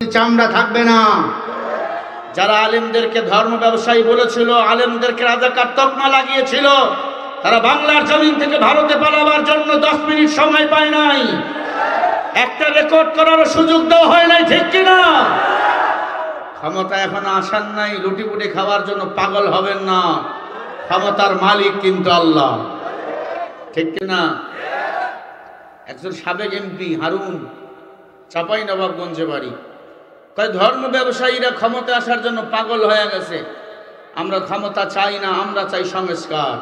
চামড়া থাকবে না। যারা আলেমদেরকে ধর্ম ব্যবসায়ী বলেছিল, আলেমদেরকে রাজাকার তকমা লাগিয়েছিল, তারা বাংলার জমিন থেকে ভারতে পালাবার জন্য 10 মিনিট সময় পায় নাই, একটা রেকর্ড করার সুযোগ দেওয়া হয় নাই, ঠিক কিনা? ক্ষমতা এখন আসার নাই, লুটিপুটি খাওয়ার জন্য পাগল হবেন না। ক্ষমতার মালিক কিন্তু আল্লাহ, ঠিক কিনা? একজন সাবেক এমপি হারুন, চাঁপাইনবাবগঞ্জে বাড়ি, কয় ধর্ম ব্যবসায়ীরা ক্ষমতা আসার জন্য পাগল হয়ে গেছে। আমরা ক্ষমতা চাই না, আমরা চাই সংস্কার।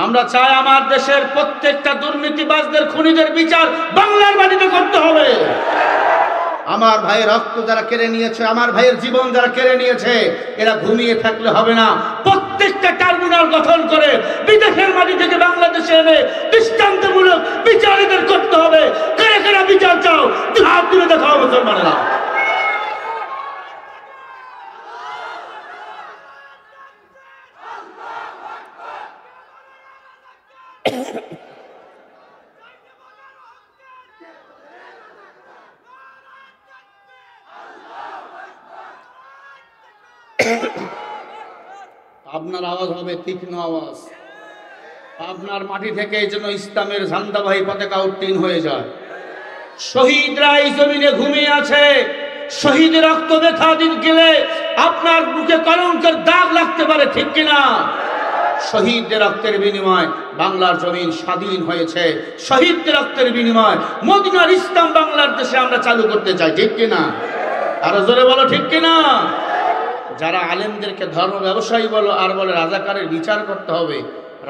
আমরা চাই আমার দেশের প্রত্যেকটা দুর্নীতিবাজদের, খুনিদের বিচার বাংলার মাটিতে করতে হবে। আমার ভাইয়ের রক্ত যারা কেড়ে নিয়েছে, আমার ভাইয়ের জীবন যারা কেড়ে নিয়েছে, এরা ঘুমিয়ে থাকলে হবে না। প্রত্যেকটা ট্রাইব্যুনাল গঠন করে বিদেশের মাটি থেকে বাংলাদেশে এনে দৃষ্টান্তমূলক বিচার এদের করতে হবে। কারা কারা বিচার চাও, হাত তুলে দেখাও মুসলমানেরা। আপনার আওয়াজ হবে তীক্ষ্ণ আওয়াজ। আপনার মাটি থেকে এই জন্য ইসলামের ঝান্ডাবাহী পতাকা উত্তীর্ণ হয়ে যায়। শহীদরা এই জমিনে ঘুমিয়ে আছে। শহীদের রক্ত ব্যথা দিন গেলে আপনার বুকে কলঙ্কের দাগ লাগতে পারে, ঠিক কিনা? শহীদদের রক্তের বিনিময় বাংলার জমিন স্বাধীন হয়েছে। শহীদদের রক্তের বিনিময় মদিনার ইসলাম বাংলার দেশে আমরা চালু করতে চাই, ঠিক কিনা? আরো জোরে বলো, ঠিক কিনা? যারা আলেমদেরকে ধর্ম ব্যবসায়ী বলো আর বলে রাজাকারের বিচার করতে হবে,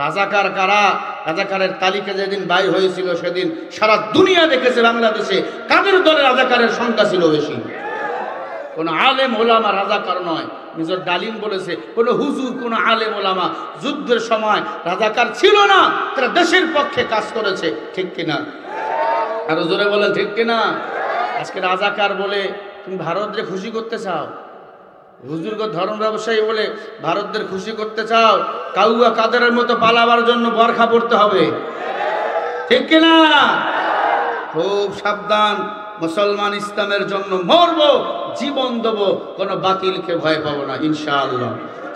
রাজাকার কারা? রাজাকারের তালিকা যেদিন বাইর হয়েছিল সেদিন সারা দুনিয়া দেখেছে বাংলাদেশে কাদের দলে রাজাকারের সংখ্যা ছিল বেশি। কোন আলেম ওলামা রাজাকার নয়। মেজর ডালিম বলেছে কোন হুজুর, কোন আলেম ওলামা যুদ্ধের সময় রাজাকার ছিল না, তারা দেশের পক্ষে কাজ করেছে, ঠিক কিনা? আরো জোরে বলেন, ঠিক কিনা? আজকে রাজাকার বলে তুমি ভারতকে খুশি করতে চাও, হুজুরকে ধর্ম ব্যবসায়ী বলে ভারতদের খুশি করতে চাও, কাউয়া কাদেরের মতো পালাবার জন্য বরখা পড়তে হবে, ঠিক কিনা? খুব সাবধান। মুসলমান ইসলামের জন্য মরবো, জীবন দেবো, কোনো বাতিলকে ভয় পাবো না ইনশাআল্লাহ।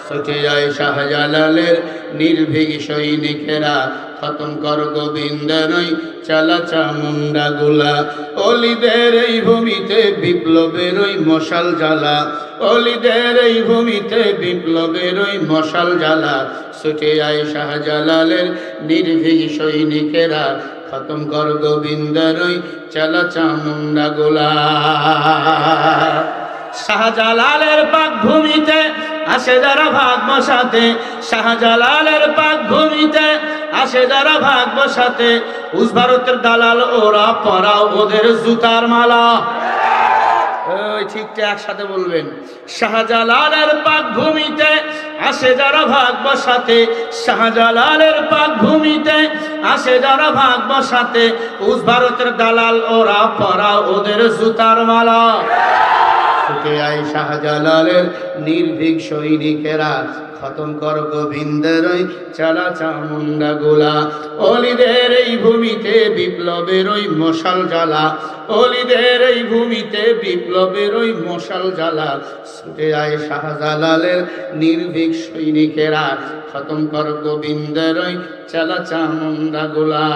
ছুটে যায় শাহজালালের নির্ভীক সৈনিকেরা, খতম কর গোবিন্দের ওই চালা চামুন্ডা গুলা। অলিদের এই ভূমিতে বিপ্লবের ওই মশাল জ্বালা, অলিদের এই ভূমিতে বিপ্লবের ওই মশাল জ্বালা। ছুটে যায় শাহজালালের নির্ভীক সৈনিকেরা, খতম কর গোবিন্দের ওই চালা চামুন্ডা গুলা। শাহজালালের পাক ভূমিতে আসে যারা ভাগ বসাতে, শাহজালালের পাক ভূমিতে আসে যারা ভাগ বসাতে, উস ভারতের দালাল ওরা পরাও ওদের জুতার মালা। ওই ঠিকটা একসাথে বলবেন। শাহজালালের পাক ভূমিতে আসে যারা ভাগ বসাতে, শাহজালালের পাক ভূমিতে আসে যারা ভাগ বসাতে, উস ভারতের দালাল ওরা পরাও ওদের জুতার মালা। ছুটে আয় শাহজালালের নির্ভীক সৈনিকেরা, খতম কর গোবিন্দের ওই চালা চামুন্ডা গোলা। অলিদের এই ভূমিতে বিপ্লবের ওই মশাল জ্বালা, অলিদের এই ভূমিতে বিপ্লবের ওই মশাল জ্বালা। ছুটে আয় শাহজালালের নির্ভীক সৈনিকেরা, খতম কর গোবিন্দের ওই চালা চামুন্ডা গোলা।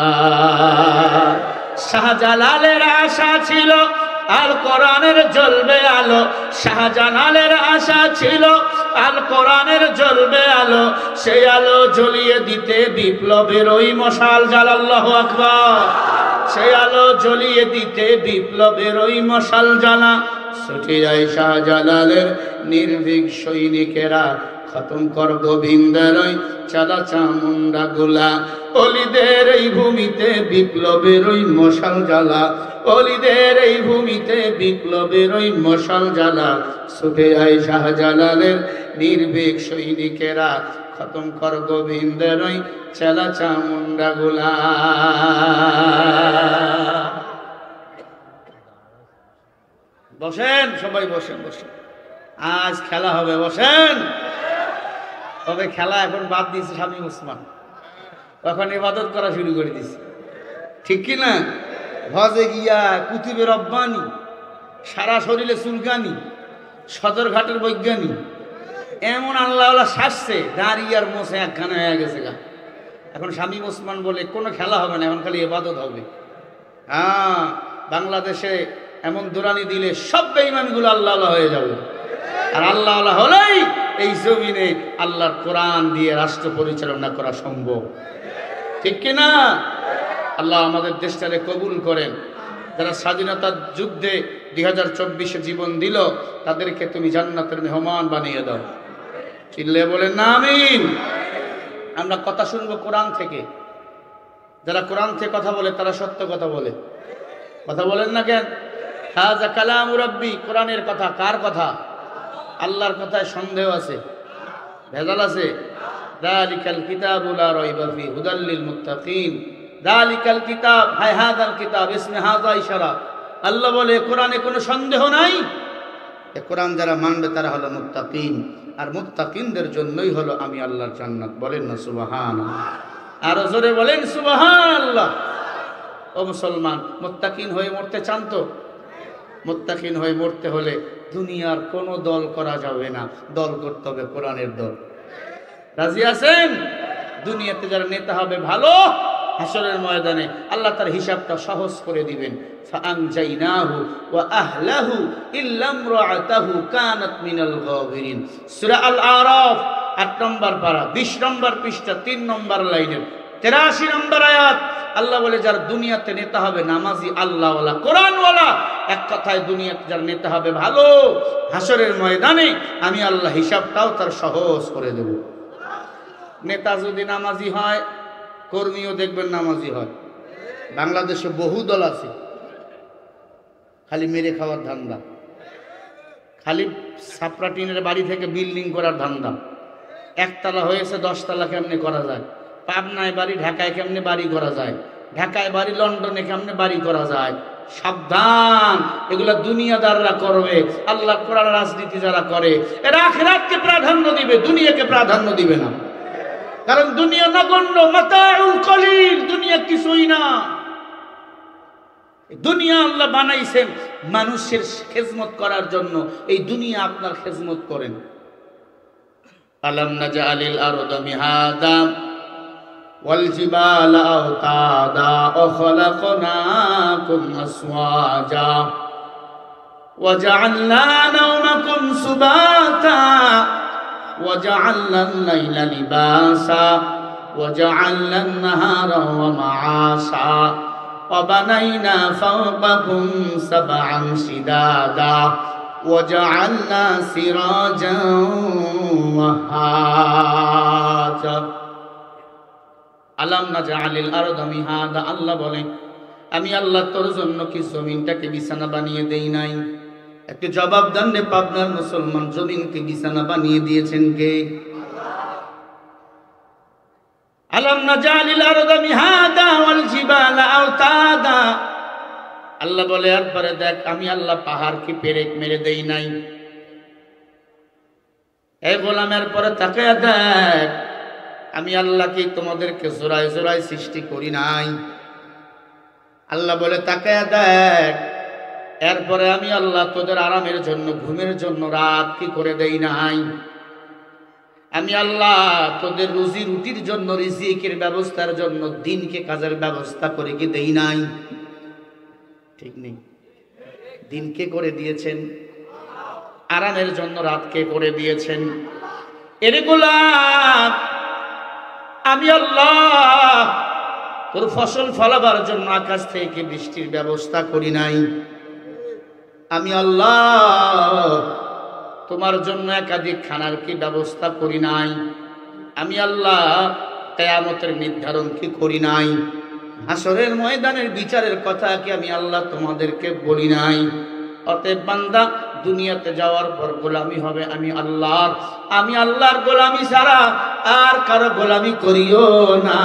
শাহজালালের আশা ছিল আল কোরআনের জ্বলবে আলো, শাহজালালের আশা ছিল আল কোরআনের জ্বলবে আলো, সেই আলো জ্বলিয়ে দিতে বিপ্লবের ওই মশাল জ্বালা। আল্লাহু আকবার। সেই আলো জ্বলিয়ে দিতে বিপ্লবের ওই মশাল জ্বালা। ছুটে যায় শাহজালালের নির্ভীক সৈনিকেরা, খতম কর গোবিন্দের ওই চালা চামুন্ডা গোলা। অলিদের এই ভূমিতে বিপ্লবের ওই মশাল জ্বালা, অলিদের এই ভূমিতে বিপ্লবের ওই মশাল জ্বালা। ছুটে যায় শাহজালালের নির্ভীক সৈনিকেরা, খতম কর গোবিন্দের ওই চালা চামুন্ডা গোলা। বসেন সবাই, বসেন বসেন, আজ খেলা হবে, বসেন। তবে খেলা এখন বাদ দিয়েছে স্বামী ওসমান, এখন ইবাদত করা শুরু করে দিয়েছে, ঠিক কিনা? হজে গিয়া কুতুবে রব্বানি সারা শরীরে চুলকানি, সদরঘাটের বৈজ্ঞানিক, এমন আল্লাহ শাসছে দাঁড়িয়ে আর মোছে একখানা হয়ে গেছে গা। এখন শামীম ওসমান বলে কোনো খেলা হবে না, এখন খালি ইবাদত হবে। হ্যাঁ, বাংলাদেশে এমন দুরানি দিলে সব বেঈমানগুলো আল্লাহ হয়ে যাবে, আর আল্লাহ হলেই এই জমিনে আল্লাহর কোরআন দিয়ে রাষ্ট্র পরিচালনা করা সম্ভব, ঠিক কিনা? আল্লাহ আমাদের দেশটাকে কবুল করেন। যারা স্বাধীনতার যুদ্ধে 2024 জীবন দিল, তাদেরকে তুমি জান্নাতের মেহমান বানিয়ে দাও। চিল্লে বলেন না আমিন। আমরা কথা শুনবো কোরআন থেকে। যারা কোরআন থেকে কথা বলে তারা সত্য কথা বলে। কথা বলেন না কেন? হাযা কালামু রাব্বি, কোরআনের কথা। কার কথা? আল্লাহর কথায় সন্দেহ আছে, ভেজাল আছে? যালিকাল কিতাবু লা রাইবা ফি হুদাল লিল মুত্তাকিন। যালিকাল কিতাব, হায় হাযাল কিতাব, ইসমে হাযা ইশারা। আল্লাহ বলে কোরআনে কোনো সন্দেহ নাই। এ কোরআন যারা মানবে তারা হলো মুত্তাকিন, আর মুত্তাকিনদের জন্যই হলো আমি আল্লাহর জান্নাত। বলেন না সুবহানাল্লাহ? আর জোরে বলেন সুবহানাল্লাহ। ও মুসলমান, মুত্তাকিন হয়ে মরতে চান তো? মুত্তাকিন হয়ে মরতে হলে দুনিয়ার কোনো দল করা যাবে না, দল করতে হবে কোরআনের দল। রাজি আছেন? দুনিয়াতে যারা নেতা হবে ভালো, হাসরের ময়দানে আল্লাহ তার হিসাবটা সহজ করে দিবেন। ফাআনজাইনাহু ওয়া আহলাহু ইল্লা ইমরাআতাহু কানাত মিনাল গাবিরিন। সূরা আল আরাফ ৮ নম্বর পারা ২০ নম্বর পৃষ্ঠা ৩ নম্বর লাইনের ৮৩ নম্বর আয়াত। আল্লাহ বলে যার দুনিয়াতে নেতা হবে নামাজি, আল্লাহওয়ালা, কোরআনওয়ালা, এক কথায় দুনিয়াতে যার নেতা হবে ভালো, হাসরের ময়দানে আমি আল্লাহ হিসাবটাও তার সহজ করে দেব। নেতা যদি নামাজি হয়, কর্মীও দেখবেন নামাজি হয়। বাংলাদেশে বহু দল আছে, খালি মেরে খাওয়ার ধান্দা, খালি ছাপরা টিনের বাড়ি থেকে বিল্ডিং করার ধান্দা। একতলা হয়েছে 10 তলা কেমনে করা যায়? পাবনায় বাড়ি, ঢাকায় কেমনে বাড়ি করা যায়? ঢাকায় বাড়ি, লন্ডনে কেমনে বাড়ি করা যায়? সাবধান, এগুলা দুনিয়াদাররা করবে। আল্লাহ কোরআন রাজনীতি যারা করে এরা আখিরাতকে প্রাধান্য দিবে, দুনিয়াকে প্রাধান্য দিবে না। কারণ দুনিয়া নগণ্য, মাতাউল কলিল, দুনিয়া কিছুই না। দুনিয়া আল্লাহ বানাইছেন মানুষের খেজমত করার জন্য। এই দুনিয়া আপনার খেজমত করেন। আলাম নাজআলিল আরদা মিহাদা ওয়াল জিবালা আওতাদা ওয়া খালাকনাকুম আসওয়াজা ওয়া জাআলনা নাওমাকুম সুবাতা ওয়া জাআলনা আল-লাইলা লিবাসা ওয়া জাআলনা আন-নাহারা ওয়া মাআশা ওয়া বানাইনা ফাওকাকুম সাবআন শিদাদা ওয়া জাআলনা সিরাজান ওয়াহাজা। আলাম নাজআলিল আরদা মিহাদা, আল্লাহ বলেন আমি আল্লাহ তোর জন্য কি জমিনটাকে বিছানা বানিয়ে দেই নাই? একটু জবাব দেন রে পাবনার মুসলমান, জমিনকে বিছানা বানিয়ে দিয়েছেন কে? আলাম নাজআলিল আরদা মিহাদা ওয়াল জিবালা আওতাদা। আল্লাহ বলে এরপরে দেখ আমি আল্লাহ পাহাড়কে পেরেক মেরে দেই নাই। এই গোলামের পরে তাকায়া দেখ আমি আল্লাহ কি তোমাদেরকে জোড়ায় জোড়ায় সৃষ্টি করি নাই? আল্লাহ বলে তাকায়া দেখ এরপরে আমি আল্লাহ তোদের আরামের জন্য, ঘুমের জন্য রাত কি করে দেই নাই? আমি আল্লাহ তোদের রুজি রুটির জন্য, রিজিকের ব্যবস্থার জন্য দিনকে কাজের ব্যবস্থা করে কি দেই নাই? ঠিক নেই? দিনকে করে দিয়েছেন, আরামের জন্য রাতকে করে দিয়েছেন। এর গোলাম আমি আল্লাহ তোর ফসল ফলাবার জন্য আকাশ থেকে বৃষ্টির ব্যবস্থা করি নাই? আমি আল্লাহ তোমার জন্য একাধিক খানার কি ব্যবস্থা করি নাই? আমি আল্লাহ কিয়ামতের নির্ধারণ কি করি নাই? হাসরের ময়দানের বিচারের কথা কি আমি আল্লাহ তোমাদেরকে বলি নাই? অতএব বান্দা দুনিয়াতে যাওয়ার পর গোলামি হবে আমি আল্লাহর। আমি আল্লাহর গোলামি ছাড়া আর কারো গোলামি করিও না।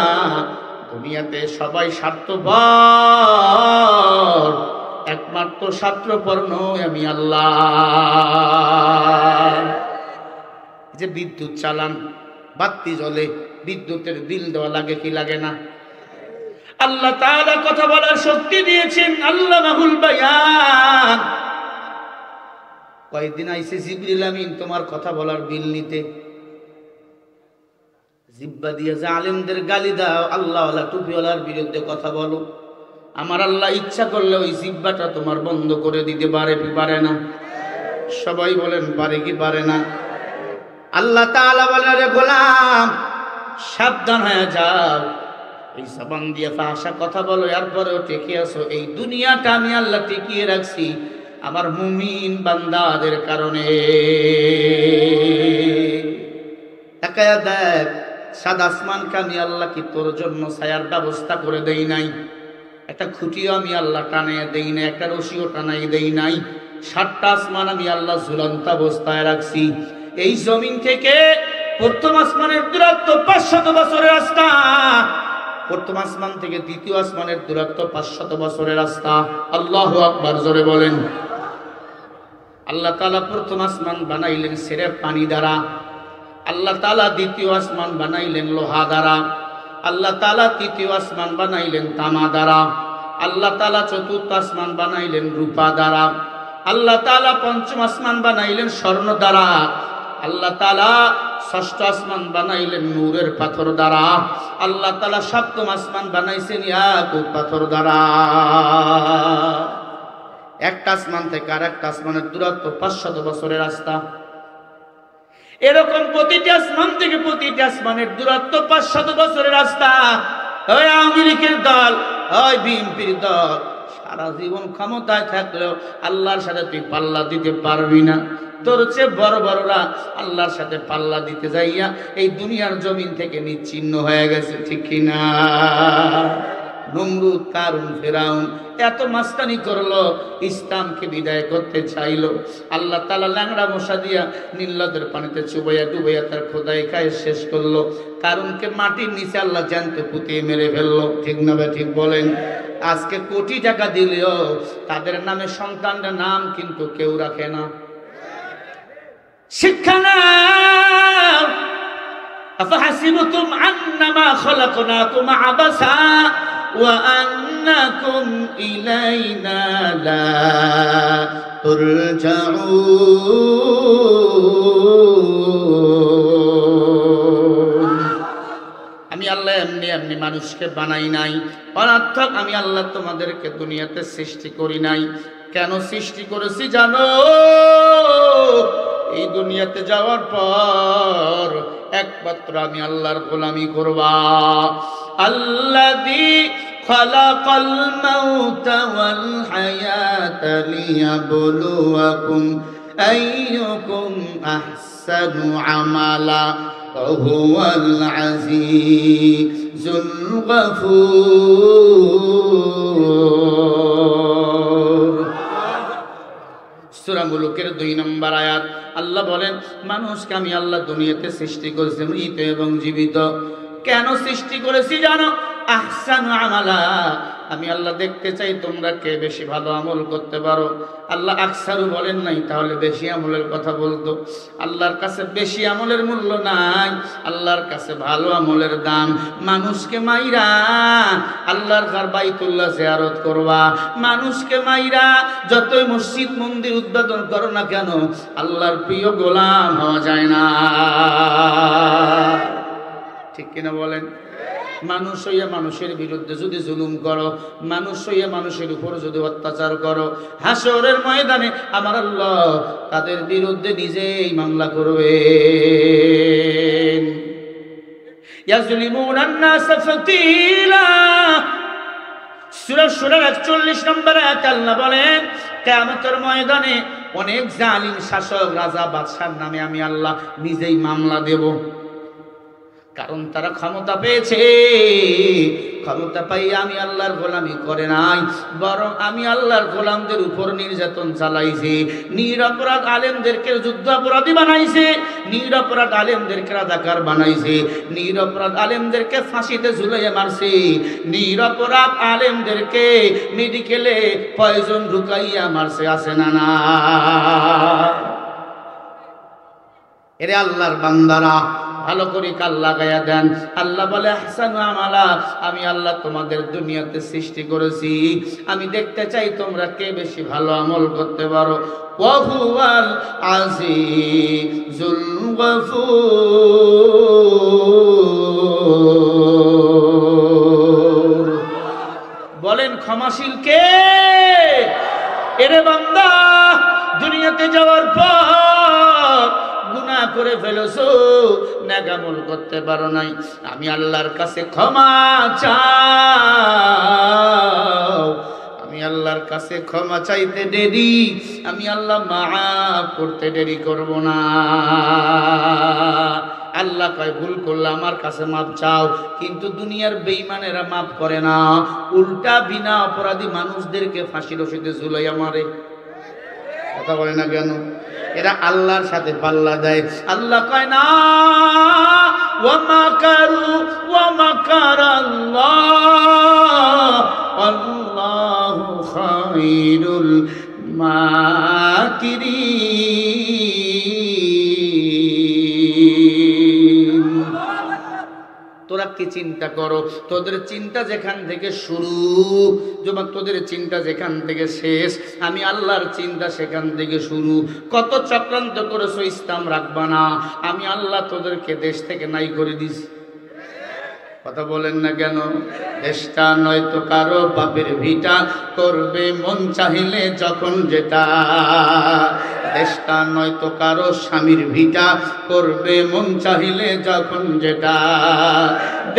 দুনিয়াতে সবাই স্বার্থপর, একমাত্র স্বার্থপর নই আমি আল্লাহ। যে বিদ্যুৎ চালান, বাতি জ্বলে, বিদ্যুতের বিল দেওয়া লাগে কি লাগে না? আল্লাহ তাআলা কথা বলার শক্তি দিয়েছেন, আল্লামাহুল বায়ান। কয়েকদিন আইসে জিবরিল আমিন তোমার কথা বলার বিল নিতে। জিব্বা দিয়ে যে আলেমদের গালি দাও, আল্লাহওয়ালা টুপিওয়ালার বিরুদ্ধে কথা বলো, আমার আল্লাহ ইচ্ছা করলে ওই জিব্বাটা তোমার বন্ধ করে দিতে পারে কি পারে না? সবাই বলেন পারে কি পারে না? আল্লাহ তাআলা বলে, রে গোলাম সাবধান হয়ে যাও, এই জবান দিয়ে ফাহশা কথা বলো, এরপরেও টিকে আছো। এই দুনিয়াটা আমি আল্লাহ টিকিয়ে রাখছি আমার মুমিন বান্দাদের কারণে। তাকায়া দেখ, সাত আসমানকে আমি আল্লাহ কি তোর জন্য ছায়ার ব্যবস্থা করে দেই নাই? একটা খুঁটিও আমি আল্লাহ টানিয়ে দেই নাই, একটা রশিও টানাই দেই নাই। 7টা আসমান আমি আল্লাহ ঝুলন্ত অবস্থায় রাখছি। এই জমিন থেকে প্রথম আসমানের দূরত্ব 500 বছরের রাস্তা, প্রথম আসমান থেকে দ্বিতীয় আসমানের দূরত্ব 500 বছরের রাস্তা। আল্লাহু আকবার, জোরে বলেন। আল্লাহ তাআলা প্রথম আসমান বানাইলেন সেরেফ পানি দ্বারা, আল্লাহ তাআলা দ্বিতীয় আসমান বানাইলেন লোহা দ্বারা, আল্লাহ তাআলা তৃতীয় আসমান বানাইলেন তামা দ্বারা, আল্লাহ তাআলা চতুর্থ আসমান বানাইলেন রূপা দ্বারা, আল্লাহ তাআলা পঞ্চম আসমান বানাইলেন স্বর্ণ দ্বারা, আল্লাহ তাআলা ষষ্ঠ আসমান বানাইলেন নূরের পাথর দ্বারা, আল্লাহ তাআলা সপ্তম আসমান বানাইছেন ইয়াকুত পাথর দ্বারা। একটা আসমান থেকে আর একটা আসমানের দূরত্ব 500 বছরের রাস্তা। এরকম প্রতিটি আসমান থেকে প্রতিটি আসমানের দূরত্ব 500 বছরের রাস্তা। ওই আওয়ামী লীগের দল, ওই বিএনপির দল সারা জীবন ক্ষমতায় থাকলেও আল্লাহর সাথে তুই পাল্লা দিতে পারবি না। তোর চেয়ে বড় বড়রা আল্লাহর সাথে পাল্লা দিতে যাইয়া এই দুনিয়ার জমিন থেকে নিচ্ছিন্ন হয়ে গেছে, ঠিক কিনা? নমরুদ, কারুন, ফেরাউন এত মাস্তানি করলো, ইসলামকে বিদায় করতে চাইলো। আল্লাহ তাআলা ল্যাংড়া মশা দিয়া নীলনদের পানিতে চুবাইয়া ডুবাইয়া তার খোদাই খায় শেষ করলো। কারুনকে মাটির নিচে আল্লাহ জ্যান্ত পুঁতিয়ে মেরে ফেললো, ঠিক না ভাই? ঠিক বলেন। আজকে কোটি টাকা দিলেও তাদের নামে সন্তানদের নাম কিন্তু কেউ রাখে না। শিক্ষা নাও। আফাহাসিবতুম আন্নামা খলাকনাকুম আবাসা ওয়া আন্নাকুম ইলাইনা লা তুরজাউন। আমি আল্লাহ এমনি এমনি মানুষকে বানাই নাই, অনর্থক আমি আল্লাহ তোমাদেরকে দুনিয়াতে সৃষ্টি করি নাই। কেন সৃষ্টি করেছি জানো? এই দুনিয়াতে যাওয়ার পর একমাত্র আমি আল্লাহর গোলামি করবা। আল্লাযী খালাকাল মাউতা ওয়াল হায়াতা লিয়াবলুয়াকুম আইয়ুকুম আহসানু আমালা ওয়া হুয়াল আজিজুল গফুর। সূরা মুলুকের 2 নম্বর আয়াত। আল্লাহ বলেন, মানুষকে আমি আল্লাহ দুনিয়াতে সৃষ্টি করেছি মৃত এবং জীবিত। কেন সৃষ্টি করেছি জানো? আহসানু আমালা, আমি আল্লাহ দেখতে চাই তোমরা কে বেশি ভালো আমল করতে পারো। আল্লাহ আকসারু বলেন নাই, তাহলে বেশি আমলের কথা বলতো। আল্লাহর কাছে বেশি আমলের মূল্য নাই, আল্লাহর কাছে ভালো আমলের দাম। মানুষকে মাইরা আল্লাহর ঘর বাইতুল্লাহ জিয়ারত করবা, মানুষকে মাইরা যতই মসজিদ মন্দির উদ্বোধন করো না কেন, আল্লাহর প্রিয় গোলাম হওয়া যায় না, ঠিক কিনা বলেন? মানুষ হইয়া মানুষের বিরুদ্ধে যদি জুলুম করো, মানুষ হইয়া মানুষের উপর যদি অত্যাচার করো, হাসরের ময়দানে আমার আল্লাহ তাদের বিরুদ্ধে নিজেই মামলা করবেন। ইয়াজলিমুনান নাস ফাতিলা। সূরা শুরার 41 নম্বর আয়াতে আল্লাহ বলেন, কিয়ামতের ময়দানে অনেক জালিম শাসক, রাজা, বাদশার নামে আমি আল্লাহ নিজেই মামলা দেব। কারণ তারা ক্ষমতা পেয়েছে, ক্ষমতা পাইয়া আমি আল্লাহর গোলামি করে নাই, বরং আমি আল্লাহর গোলামদের উপর নির্যাতন চালাইছে। নিরপরাধ আলেমদেরকে যুদ্ধ অপরাধী বানাইছে, নিরপরাধ আলেমদেরকে রাজাকার বানাইছে, নিরপরাধ আলেমদেরকে ফাঁসিতে ঝুলাইয়া মারছে, নিরপরাধ আলেমদেরকে মেডিকেলে পয়জন ঢুকাইয়া মারছে, আছে না না? এরে আল্লাহর বান্দারা, ভালো করে কাল লাগাইয়া দেন। আল্লাহ বলে আহসানু আমালা, আমি আল্লাহ তোমাদের দুনিয়াতে সৃষ্টি করেছি, আমি দেখতে চাই তোমরা কে বেশি ভালো আমল করতে পারো। ওয়া হুয়াল আজিজুল গফুর। বলেন ক্ষমাশীল কে? এরে বান্দা, দুনিয়াতে যাওয়ার পর গুনাহ করে ফেলেছো, নেক আমল করতে পারো নাই, আমি আল্লাহর কাছে ক্ষমা চাও। আমি আল্লাহর কাছে ক্ষমা চাইতে দেরি, আমি আল্লাহ মাফ করতে দেরি করব না। আল্লাহ কয় ভুল করলে আমার কাছে মাপ চাও, কিন্তু দুনিয়ার বেঈমানেরা মাপ করে না, উল্টা বিনা অপরাধী মানুষদেরকে ফাঁসির রশিদে ঝুলাইয়া মারে। কথা বলে না কেন? এরা আল্লাহর সাথে পাল্লা দেয়। আল্লাহ কয় না, ওয়া মাকারু ওয়া মাকারাল্লাহ আল্লাহু খায়রুল মাকিরিন। তোরা কি চিন্তা করো? তোদের চিন্তা যেখান থেকে শুরু, যুবক, তোদের চিন্তা যেখান থেকে শেষ, আমি আল্লাহর চিন্তা সেখান থেকে শুরু। কত চক্রান্ত করেছো ইসলাম রাখবা না, আমি আল্লাহ তোদেরকে দেশ থেকে নাই করে দিছি। কথা বলেন না কেন? দেশটা নয়তো কারো বাপের ভিটা, করবে মন চাহিলে যখন যেটা। দেশটা নয়তো কারো স্বামীর ভিটা, করবে মন চাহিলে যখন যেটা।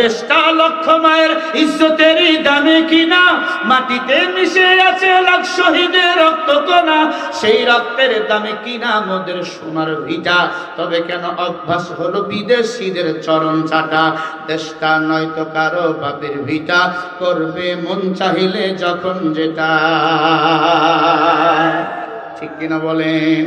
দেশটা লক্ষ মায়ের ইজ্জতেরই দামে কিনা, মাটিতে মিশে আছে লাখ শহীদের রক্ত কণা, সেই রক্তের দামে কিনা মোদের সোনার ভিটা। তবে কেন অভ্যাস হলো বিদেশিদের চরণ চাটা। দেশটা নয়তো কারো বাপের ভিটা, করবে মন চাহিলে যখন যেটা। ঠিক কিনা বলেন?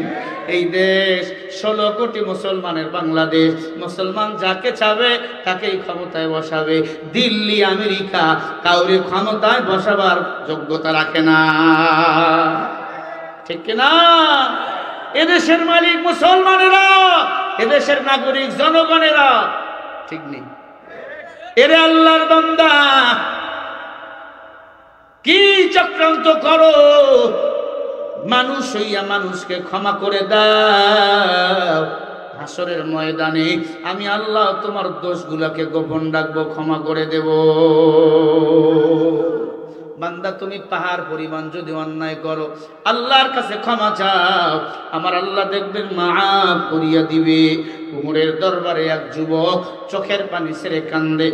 এই দেশ 16 কোটি মুসলমানের বাংলাদেশ, মুসলমান যাকে চাবে তাকেই ক্ষমতায় বসাবে। দিল্লি আমেরিকা কাউরে ক্ষমতায় বসাবার যোগ্যতা রাখে না। ঠিক কিনা? এদেশের মালিক মুসলমানেরা, এদেশের নাগরিক জনগণেরা। ঠিক নেই? এরে আল্লাহর বান্দা, কি চক্রান্ত করো? মানুষ হইয়া মানুষকে ক্ষমা করে দাও। হাসরের ময়দানে আমি আল্লাহ তোমার দোষগুলাকে গোপন রাখবো, ক্ষমা করে দেব। বান্দা, তুমি পাহাড় পরিমাণ যদি অন্যায় করো, আল্লাহর কাছে ক্ষমা চাও, আমার আল্লাহ দেখবেন মাফ করিয়া দিবে। উমরের দরবারে এক যুবক চোখের পানি ছেড়ে কান্দে,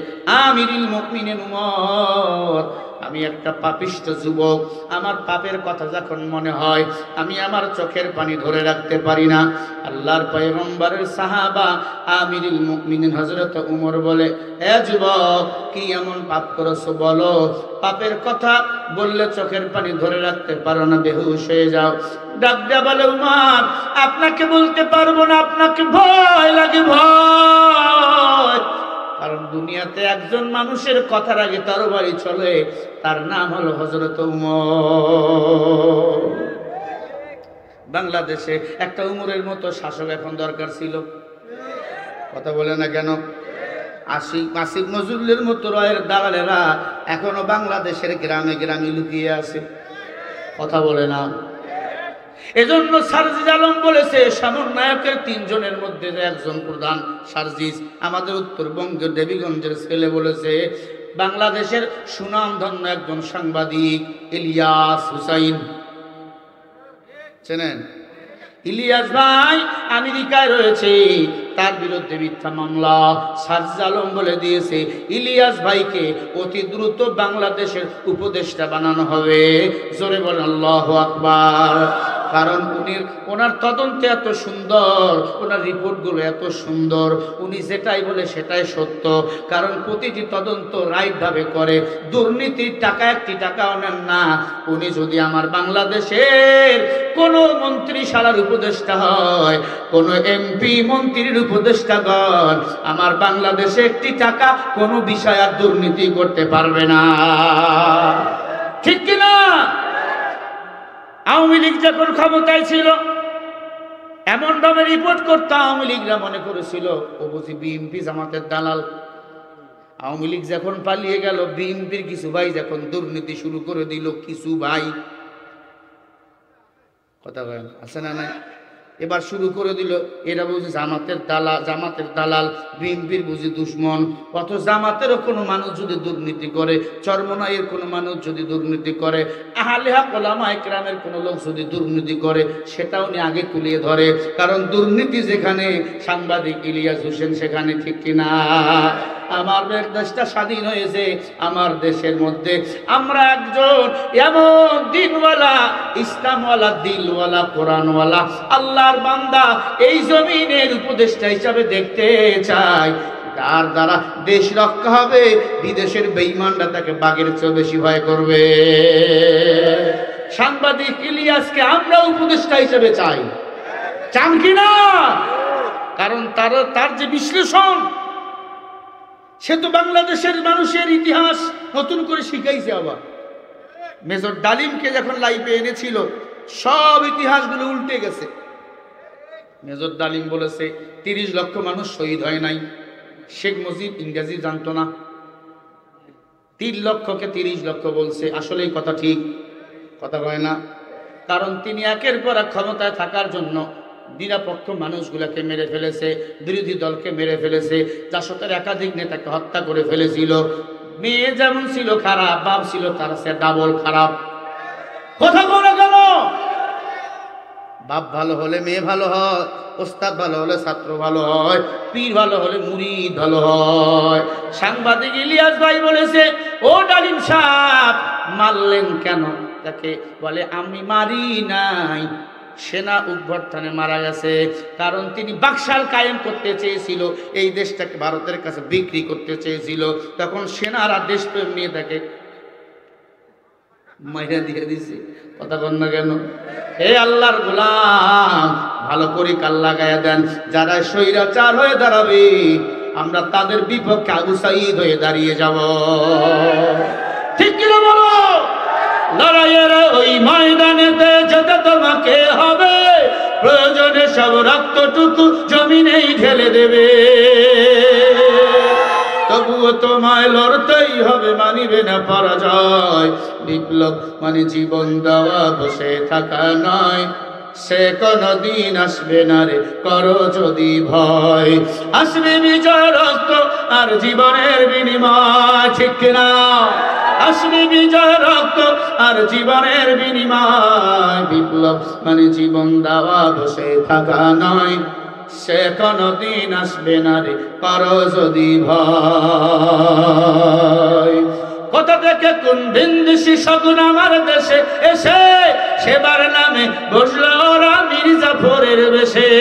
আমিরুল মুমিনিন উমর, আমি একটা পাপিষ্ঠ যুবক, আমার পাপের কথা যখন মনে হয় আমি আমার চোখের পানি ধরে রাখতে পারি না। আল্লাহর পয়গম্বরের সাহাবা আমিরুল মুমিনিন হযরত উমর বলে, এ যুবক, কি এমন পাপ করেছো বলো? পাপের কথা বললে চোখের পানি ধরে রাখতে পারো না, বেহুশ হয়ে যাও। ডাক দেয়া বলে, উমর, আপনাকে বলতে পারবো না, আপনাকে ভয় লাগে, ভয়। কারণ দুনিয়াতে একজন মানুষের কথার আগে তরবারি চলে, তার নাম হলো হযরত উমর। বাংলাদেশে একটা উমরের মতো শাসক এখন দরকার ছিল। কথা বলে না কেন? আসিফ নজরুলের মতো রয়ের দালালেরা এখনো বাংলাদেশের গ্রামে গ্রামে লুকিয়ে আছে। কথা বলে না? এজন্য সার্জিস আলম বলেছে, সমন্বয়কের 3 জনের মধ্যে একজন প্রধান সার্জিস, আমাদের উত্তরবঙ্গের দেবীগঞ্জের ছেলে, বলেছে বাংলাদেশের সুনামধন্য একজন সাংবাদিক ইলিয়াস হুসাইন, চেনেন? ইলিয়াস ভাই আমেরিকায় রয়েছে, তার বিরুদ্ধে মিথ্যা মামলা। সার্জিস আলম বলে দিয়েছে ইলিয়াস ভাইকে অতি দ্রুত বাংলাদেশের উপদেষ্টা বানানো হবে। জোরে বলেন আল্লাহু আকবার। কারণ ওনার তদন্ত এত সুন্দর, ওনার রিপোর্টগুলো এত সুন্দর, উনি যেটাই বলে সেটাই সত্য। কারণ প্রতিটি তদন্ত রাইটভাবে করে, দুর্নীতির টাকা একটি টাকাও নেন না। উনি যদি আমার বাংলাদেশের কোনো মন্ত্রিশালার উপদেষ্টা হয়, কোনো এমপি মন্ত্রীর উপদেষ্টাগণ, আমার বাংলাদেশে একটি টাকা কোনো বিষয় আর দুর্নীতি করতে পারবে না। ঠিক কিনা? আওয়ামী লীগ যখন ক্ষমতায় ছিল, এমন ভাবে রিপোর্ট করতো আওয়ামী লীগরা মনে করেছিল ও বুঝি বিএনপি জামাতের দালাল। আওয়ামী লীগ যখন পালিয়ে গেল, বিএনপির কিছু ভাই যখন দুর্নীতি শুরু করে দিল, কিছু ভাই কথা বলেন আছে না নাই, এবার শুরু করে দিল এরা বুঝি জামাতের দালাল, বিএনপির বুঝি দুশ্মন। অত জামাতেরও কোনো মানুষ যদি দুর্নীতি করে, চরমনাইয়ের কোনো মানুষ যদি দুর্নীতি করে, আহলে হক ওলামা ইকরামের কোনো লোক যদি দুর্নীতি করে, সেটাও নিয়ে আগে তুলিয়ে ধরে। কারণ দুর্নীতি যেখানে, সাংবাদিক ইলিয়াস হোসেন সেখানে, ঠিক কিনা? আমার দেশটা স্বাধীন হয়েছে, আমার দেশের মধ্যে আমরা একজন এমন দিনওয়ালা, ইসলামওয়ালা, দিলওয়ালা, কোরআনওয়ালা আল্লাহর বান্দা এই জমিনের উপদেষ্টা হিসাবে দেখতে চাই, তার দ্বারা দেশ রক্ষা হবে, বিদেশের বেঈমানরা তাকে বাঘের চেয়ে বেশি ভয় করবে। সাংবাদিক ইলিয়াসকে আমরা উপদেষ্টা হিসেবে চাই, চান কিনা? কারণ তার যে বিশ্লেষণ, সে তো বাংলাদেশের মানুষের ইতিহাস নতুন করে শিখাইছে। আবার মেজর ডালিমকে যখন লাইভে এনেছিল, সব ইতিহাসগুলো উল্টে গেছে। মেজর ডালিম বলেছে 30 লক্ষ মানুষ শহীদ হয় নাই। শেখ মুজিব ইংরেজি জানতো না, 3 লক্ষকে 30 লক্ষ বলছে। আসলে এই কথা ঠিক, কথা হয় না। কারণ তিনি একের পর এক ক্ষমতায় থাকার জন্য নিরপেক্ষ মানুষগুলোকে মেরে ফেলেছে, বিরোধী দলকে মেরে ফেলেছে, জাসদের একাধিক নেতাকে হত্যা করে ফেলেছিল। মেয়ে যেমন ছিল খারাপ, বাপ ছিল তার সে ডাবল খারাপ। কথা বলে গেল, বাপ ভালো হলে মেয়ে ভালো হয়, ওস্তাদ ভালো হলে ছাত্র ভালো হয়, পীর ভালো হলে মুরিদ ভালো হয়। সাংবাদিক ইলিয়াস ভাই বলেছে, ও ডালিম সাহেব মারলেন কেন? তাকে বলে আমি মারি নাই, সেনা অভ্যর্থনে মারা গেছে। কারণ তিনি বাকশাল কায়েম করতে চেয়েছিল, এই দেশটাকে ভারতের কাছে বিক্রি করতে চেয়েছিল। তখন সেনারা দেশপ্রেম নিয়ে তাকে মাইরা দিয়ে দিছে। কথা বল না কেন? হে আল্লাহর গোলাম, ভালো করে কাল লাগাইয়া দেন। যারা স্বৈরাচার হয়ে দাঁড়াবে, আমরা তাদের বিপক্ষে আবু সাঈদ হয়ে দাঁড়িয়ে যাব। ঠিক কিনা বলো? লড়াইয়ের ওই ময়দানেতে যেতে তোমাকে হবে, প্রয়োজনে সব রক্তটুকু জমিনেই ঢেলে দেবে। তবুও তোমায় লড়তেই হবে, মানিবে না পরাজয়। বিপ্লব মানে জীবন দেওয়া, বসে থাকা নয়। সে কোনদিন আসবে না রে, করো যদি ভয়। আসবে বিজয়, রক্ত আর জীবনের বিনিময়, ঠিক কিনা? আসবে বিজয়, রক্ত আর জীবনের বিনিময়। বিপ্লব মানে জীবন দেওয়া, বসে থাকা নয়। সে কোনদিন আসবে না রে, করো যদি ভয়। কোথা থেকে কোন ভিনদেশি শগুন আমার দেশে এসে সেবার নামে বসলো ওরা মির্জাফরের বেশে।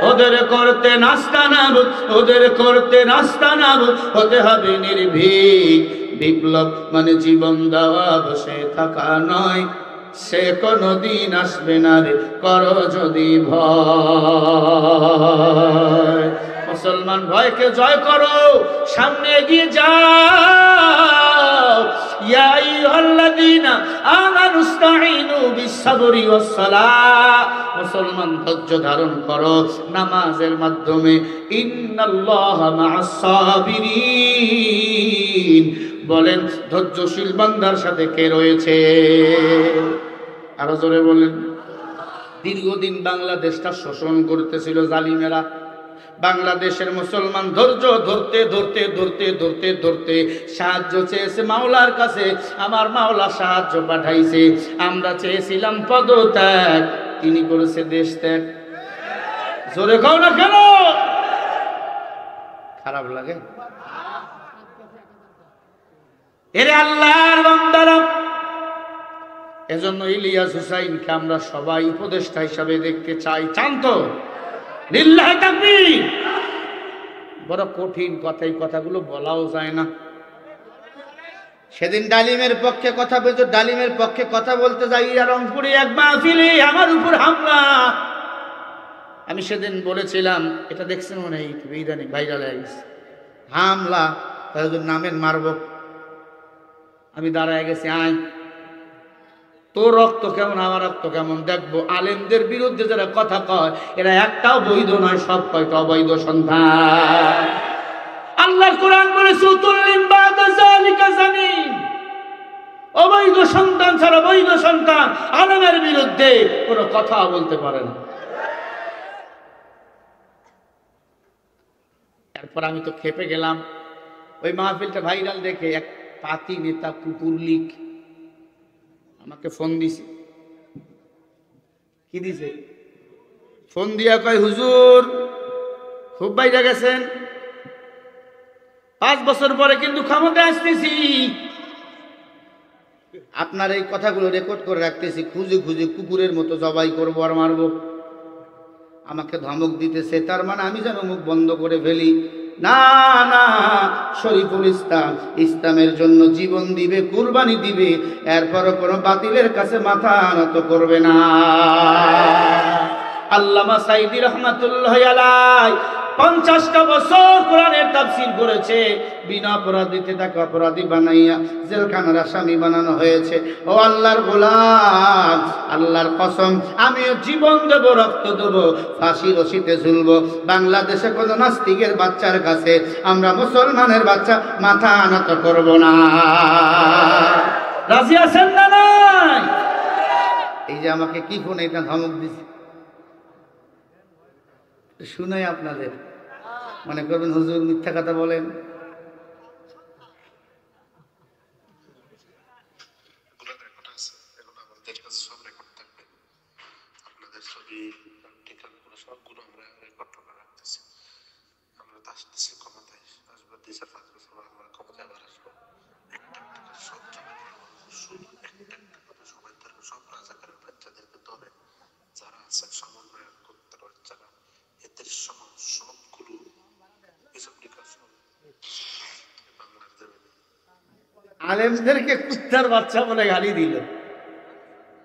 ওদের করতে নাস্তানাবুদ, ওদের করতে নাস্তানাবুদ হতে হবে নির্ভীক। বিপ্লব মানে জীবন দেওয়া, বসে থাকা নয়। সে কোনদিন আসবে না রে, করো যদি ভয়। মুসলমান ভয়কে জয় করো, সামনে এগিয়ে যাও। ইয়া আইয়ুহাল্লাযীনা আমানুস্তাঈনু বিস-সাবরি ওয়াস-সালাহ। মুসলমান ধৈর্য ধারণ করো নামাজের মাধ্যমে। ইন্নাল্লাহা মা'আস-সাবিরিন। বলেন ধৈর্যশীল বান্দার সাথে কে রয়েছে? আরো জোরে বলেন। দীর্ঘদিন বাংলাদেশটা শোষণ করতেছিল জালিমেরা। বাংলাদেশের মুসলমান ধৈর্য ধরতে ধরতে ধরতে ধরতে ধরতে সাহায্য চেয়েছে মাওলার কাছে। আমার মাওলা সাহায্য পাঠাইছে। আমরা চেয়েছিলাম পদত্যাগ, তিনি করেছে দেশ ত্যাগ। জোরে কও না কেন? খারাপ লাগে? এরে আল্লাহর বান্দারা, এজন্য ইলিয়াস হুসাইনকে আমরা সবাই উপদেষ্টা হিসাবে দেখতে চাই। চান তো? লিল্লাহি তাকবীর। বড় কঠিন কথা, এই কথাগুলো বলাও যায় না। সেদিন ডালিমের পক্ষে কথা বলতো, ডালিমের পক্ষে কথা বলতে যাই রংপুরে এক মাহফিলে আমার উপর হামলা। আমি সেদিন বলেছিলাম, এটা দেখছেন মনে হয় ইদানিং ভাইরাল হয়ে গেছে, হামলা তাদের নামের মারব। আমি দাঁড়ায় গেছি, আয় তোর রক্ত কেমন আমার রক্ত কেমন দেখবো। আলেমদের বিরুদ্ধে যারা কথা কয় এরা একটাও বৈধ নয়, সব কয়টা অবৈধ সন্তান। আল্লাহর কোরআন বলেছে উতুল্লিম বাদা যালিকা জানিম, অবৈধ সন্তান ছাড়া বৈধ সন্তান আলেমের বিরুদ্ধে কোনো কথা বলতে পারে না। এরপর আমি তো খেপে গেলাম। ওই মাহফিলটা ভাইরাল দেখে এক পাতি নেতা কুকুর লীগ আমাকে ফোন দিছে। কি দিছে? ফোন দিয়া কয় হুজুর খুব বাইরে গেছেন, 5 বছর পরে কিন্তু ক্ষমতায় আসতেছি, আপনার এই কথাগুলো রেকর্ড করে রাখতেছি, খুঁজে খুঁজে কুকুরের মতো জবাই করবো আর মারবো। আমাকে ধমক দিতেছে, তার মানে আমি যেন মুখ বন্ধ করে ফেলি। না না, শরীফুল ইসলাম ইসলামের জন্য জীবন দিবে, কুরবানি দিবে, এরপরও কোনো বাতিলের কাছে মাথা নত করবে না। আল্লামা সাইদি রহমাতুল্লাহ আলাইহি 50টা বছর কোরআনের তাফসীর করেছে, বিনা অপরাধীতে তাকে অপরাধী বানাইয়া জেলখানার আসামি বানানো হয়েছে। ও আল্লাহর গোলাম, আল্লাহর কসম, আমিও জীবন দেব, রক্ত দেব, ফাঁসি রশিতে ঝুলব। বাংলাদেশে কোনো নাস্তিকের বাচ্চার কাছে আমরা মুসলমানের বাচ্চা মাথা নত করব না। রাজি আছেন না? নাই? এই যে আমাকে কি ফোন এটা ধমক দিছে, শুনে আপনাদের মনে করবেন হুজুর মিথ্যা কথা বলেন। আলেমদেরকে কুত্তার বাচ্চা বলে গালি দিল।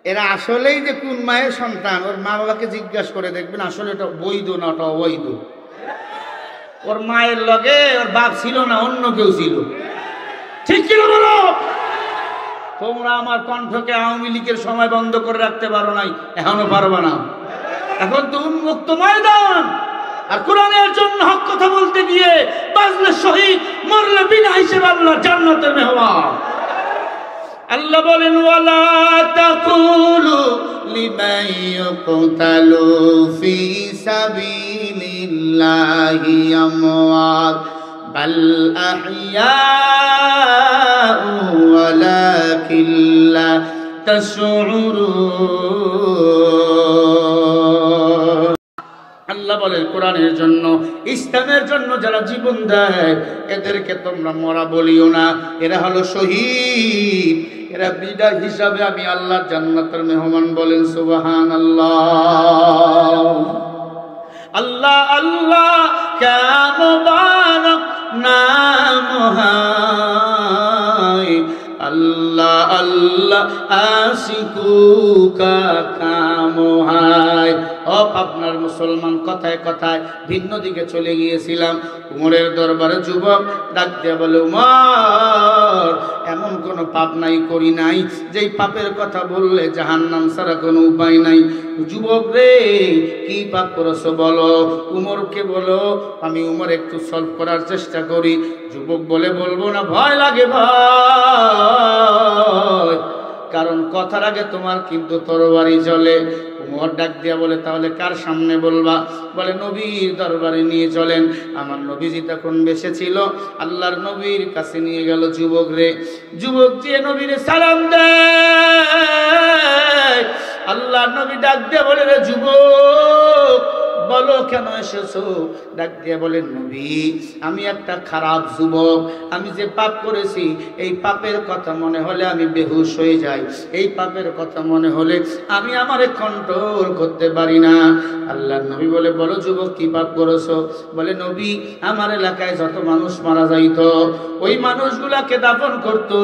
এরা আসলেই যে কোন মায়ের সন্তান, ওর মা বাবাকে জিজ্ঞাসা করে দেখবেন আসলে এটা বৈধ না ওটা অবৈধ। ওর মায়ের লগে ওর বাপ ছিল না, অন্য কেউ ছিল। ঠিক ছিল বলো? তোমরা আমার কণ্ঠকে আওয়ামী লীগের সময় বন্ধ করে রাখতে পারো নাই, এখনো পারবা না। এখন তো উন্মুক্ত ময়দান। আর কোরআনের জন্য হক কথা বলতে গিয়ে বাঁচলে শহীদ, মরলে বিনা হিসেবে আল্লাহর জান্নাতের মেহমান। আল্লাহ বলেন ওয়ালা তাকুলু লিমান ইয়াকতালু ফি সাবিলিল্লাহি আমওয়াত বাল আহইয়াউ ওয়ালাকিন লা তাশউরুন। আল্লাহ বলেন কোরআনের জন্য, ইসলামের জন্য যারা জীবন দেয় এদেরকে তোমরা মরা বলিও না, এরা হলো শহীদ, এরা বিদায় হিসাবে আমি আল্লাহর জান্নাতের মেহমান। বলেন সুবহানাল্লাহ। আল্লাহ আল্লাহ কা মুবারক নাম হায়, আল্লাহ আল্লাহ আশিকু কা কাম হায়। ও আপনার মুসলমান, কথায় কথায় ভিন্ন দিকে চলে গিয়েছিলাম। উমরের দরবারে যুবক ডাক দিয়ে বলে, উমর, এমন কোনো পাপ নাই করি নাই যেই পাপের কথা বললে জাহান্নাম ছাড়া কোনো উপায় নাই। যুবক রে, কি পাপ করেছো বলো? উমরকে বলো। আমি উমর একটু সলভ করার চেষ্টা করি। যুবক বলে, বলবো না, ভয় লাগে ভয়, কারণ কথার আগে তোমার কিন্তু তরবারি চলে। উমর ডাক দিয়া বলে, তাহলে কার সামনে বলবা? বলে, নবীর দরবারে নিয়ে চলেন। আমার নবীজি তখন বেঁচে ছিল। আল্লাহর নবীর কাছে নিয়ে গেল যুবক রে। যুবক দিয়ে নবীরে সালাম দেয়। আল্লাহর নবী ডাক দিয়া বলে, রে যুবক, বলো কেন এসেছো? ডাক দিয়ে বলেন, নবী, আমি একটা খারাপ যুবক, আমি যে পাপ করেছি এই পাপের কথা মনে হলে আমি বেহুশ হয়ে যাই, এই পাপের কথা মনে হলে আমি আমারে কন্ট্রোল করতে পারি না। আল্লাহর নবী বলে, বলো যুবক, কি পাপ করেছো? বলে, নবী, আমার এলাকায় যত মানুষ মারা যাইত ওই মানুষগুলাকে দাফন করতো,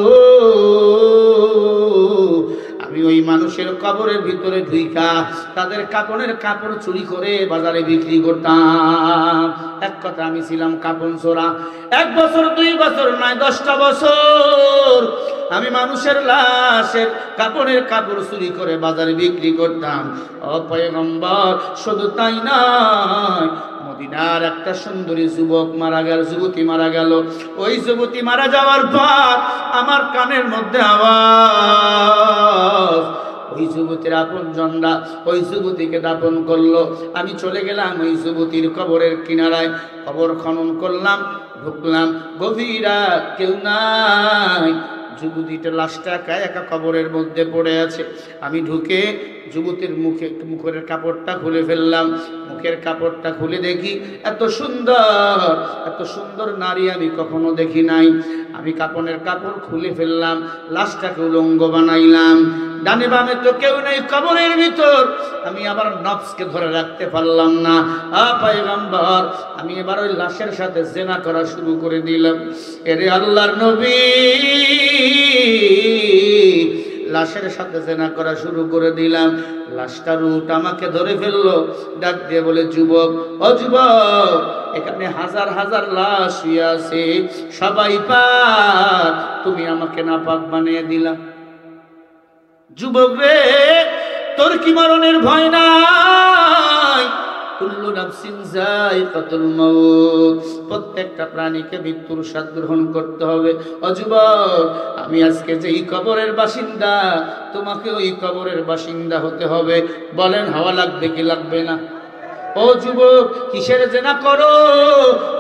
আমি ওই মানুষের কবরের ভিতরে ঢুইকা তাদের কাপড়ের কাপড় চুরি করে বাজারে বিক্রি করতাম। এক কথা, আমি ছিলাম কাপড় চোরা। 1 বছর 2 বছর নয়, 10টা বছর আমি মানুষের লাশের কাপড়ের কাপড় চুরি করে বাজারে বিক্রি করতাম। ও পয়গম্বর, শুধু তাই নয়, মদিনার একটা সুন্দরী যুবক মারা গেল, যুবতী মারা গেল। ওই যুবতী মারা যাওয়ার পর আমার কানের মধ্যে আওয়াজ, ওই যুবতীর আপনজনরা ওই যুবতীকে দাফন করলো। আমি চলে গেলাম ওই যুবতীর কবরের কিনারায়, কবর খনন করলাম, ঢুকলাম, গভীর রাত, কেউ নাই। যুবতীটার লাশটা একা একা কবরের মধ্যে পড়ে আছে। আমি ঢুকে যুবতীর মুখের কাপড়টা খুলে ফেললাম। মুখের কাপড়টা খুলে দেখি এত সুন্দর নারী আমি কখনো দেখি নাই। আমি কাপড়ের কাপড় খুলে ফেললাম, লাশটাকে উলঙ্গ বানাইলাম। ডানে বামে তো কেউ নেই কবরের ভিতর। আমি আবার নফসকে ধরে রাখতে পারলাম না। পয়গম্বর, আমি এবার ওই লাশের সাথে জেনা করা শুরু করে দিলাম। এরে আল্লাহর নবী, লাশের সাথে জেনা করা শুরু করে দিলাম। লাশটার রূট আমাকে ধরে ফেললো, ডাক দিয়ে বলে, যুবক, ও যুবক, এখানে হাজার হাজার লাশ শুয়ে আছে, সবাই পাক, তুমি আমাকে নাপাক বানিয়ে দিলা। যুবক রে, তোর কি মরণের ভয় নাই? কুল্লু নাফসিন যায়কাতুল মাউত, প্রত্যেকটা প্রাণীকে মৃত্যুর স্বাদ গ্রহণ করতে হবে। ও যুবক, আমি আজকে যেই কবরের বাসিন্দা, তোমাকে ওই কবরের বাসিন্দা হতে হবে। বলেন, হাওয়া লাগবে কি লাগবে না? ও যুবক, কিসের জেনা করো,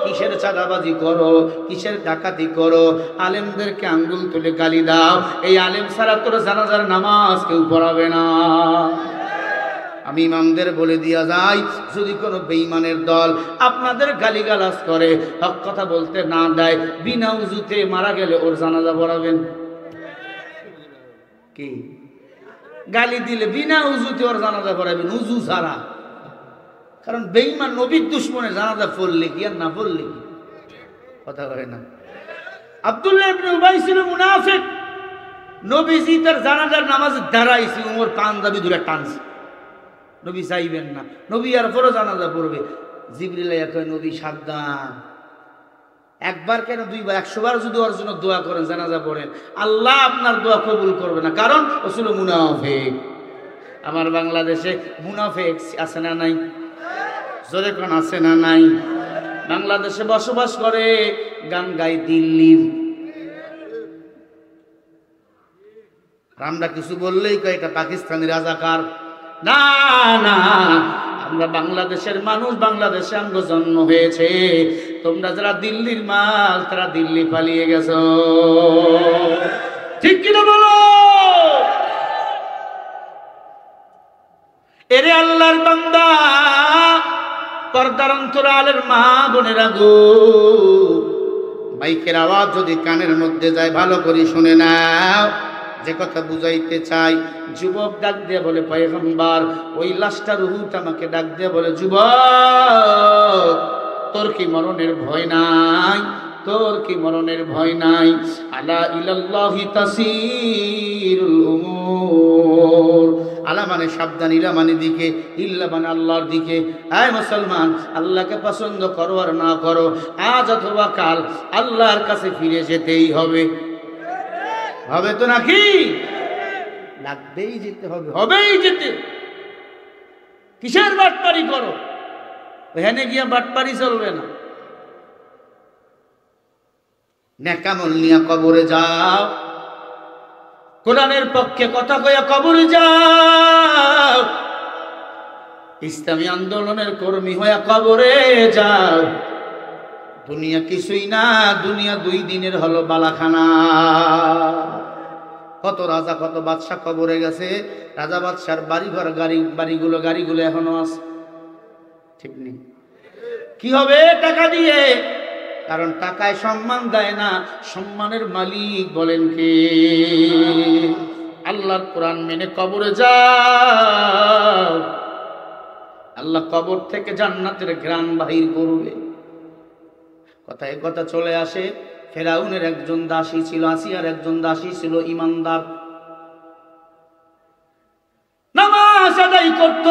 কিসের চাঁদাবাজি করো, কিসের ডাকাতি করো, আলেমদেরকে আঙ্গুল তুলে গালি দাও। এই আলেম ছাড়া তোর জানাজার নামাজ কেউ পড়াবে না। আমি ইমামদের বলে দিয়া যাই, যদি কোনো বেঈমানের দল আপনাদের গালিগালাজ করে, হক কথা বলতে না দেয়, বিনা উজুতে মারা গেলে ওর জানাজা পড়াবেন কি? গালি দিলে বিনা উজুতে ওর জানাজা পড়াবেন, উজু ছাড়া। কারণ বেঈমান নবীর দুশমনের জানাজা পড়লে কি আর না পড়লে কি? কথা কয় না। আব্দুল্লাহ ইবনে উবাই ছিল মুনাফিক। নবীজি তার জানাজার নামাজে দাঁড়াইছে, ওমর পাঞ্জাবি ধরে টানছে, নবী চাইবেন না। নবী আর পরও জানাজা পড়বে। জিবরিল কয়, নবী সাবধান, একবার কেন দুইবার, 100 বার যদি ওর জন্য দোয়া করেন, জানাজা পড়েন, আল্লাহ আপনার দোয়া কবুল করবে না, কারণ ও ছিল মুনাফিক। আমার বাংলাদেশে মুনাফিক আছে না নাই? জোরে কোন আছে না নাই? বাংলাদেশে বসবাস করে, গান গাই দিল্লির। আমরা কিছু বললেই কয় এটা পাকিস্তানি রাজাকার। না না, আমরা বাংলাদেশের মানুষ, বাংলাদেশে আমগো জন্ম হয়েছে। তোমরা যারা দিল্লির মাল, তারা দিল্লি পালিয়ে গেছো, ঠিক কিনা বলো? এরে আল্লাহর বান্দা, পর্দার অন্তরালের মা বোনেরা গো, মাইকের আওয়াজ যদি কানের মধ্যে যায়, ভালো করে শুনে নাও। যে কথা বুঝাইতে চাই, যুবক ডাক দিয়ে বলে, পয়গম্বর, ওই লাশটার রূহটা আমাকে ডাক দিয়ে বলে, যুবক, তোর কি মরণের ভয় নাই? তোর কি মরণের ভয় নাই? আলা ইলাল্লাহি তাসিরুল উমুর। আলা মানে সাবধান, ইলা মানে দিকে, ইল্লা মানে আল্লাহর দিকে। আয় মুসলমান, আল্লাহকে পছন্দ করো আর না করো, আজ অথবা কাল আল্লাহর কাছে ফিরে যেতেই হবে। হবে তো নাকি? লাগবেই যেতে হবে, হবেই যেতে। কিসের বাটপারি করো? ওখানে গিয়া বাটপারি চলবে না। নেকামল নিয়া কবরে যাও, কোরআনের পক্ষে কথা কইয়া কবরে যাও, ইসলামী আন্দোলনের কর্মী হইয়া কবরে যাও। দুনিয়া কিছুই না, দুনিয়া 2 দিনের হলো বালাখানা। কত রাজা, কত বাদশা কবরে গেছে। রাজা বাদশার বাড়িঘর, গাড়িগুলো এখনো আছে, ঠিক নেই। কি হবে টাকা দিয়ে? কারণ টাকায় সম্মান দেয় না, সম্মানের মালিক বলেন কে? আল্লাহর কোরআন মেনে কবরে যাও, আল্লাহ কবর থেকে জান্নাতের ঘ্রাণ বাহির করবে। কথায় কথা চলে আসে, ফেরাউনের একজন দাসী ছিল, আসিয়ার একজন দাসী ছিল, ইমানদার, নামাজ আদায় করত।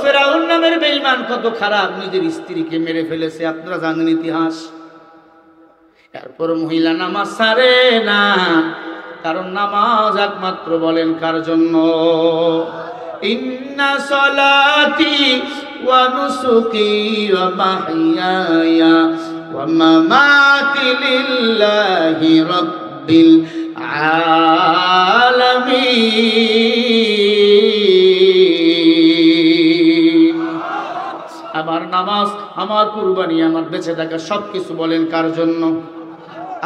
ফেরাউন নামের বেঈমান কত খারাপ, নিজের স্ত্রীকে মেরে ফেলেছে, আপনারা জানেন ইতিহাস। এরপর মহিলা নামাজ ছাড়ে না, কারণ নামাজ একমাত্র বলেন কার জন্য? ইন্না সলাতি ওয়া নুসুকি ওয়া মাহইয়ায়া ওয়া মামাতি লিল্লাহি রাব্বিল আলামিন। আমার নামাজ, আমার কুরবানি, আমার বেঁচে থাকা সবকিছু বলেন কার জন্য?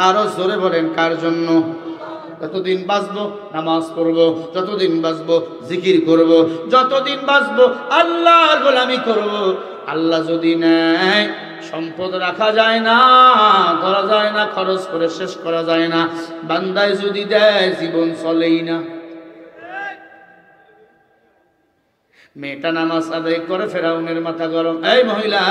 আরো জোরে বলেন কার জন্য? যতদিন বাঁচবো নামাজ পড়বো, যতদিন বাঁচবো জিকির করব, যতদিন বাঁচবো আল্লাহর গোলামি করব। আল্লাহ যদি নেয় সম্পদ রাখা যায় না, ধরা যায় না, খরচ করে শেষ করা যায় না। বান্দায় যদি দেয় জীবন চলেই না। মেয়েটা নামাজ আদায় করে, ফেরাউনের মাথা গরম। এই মহিলা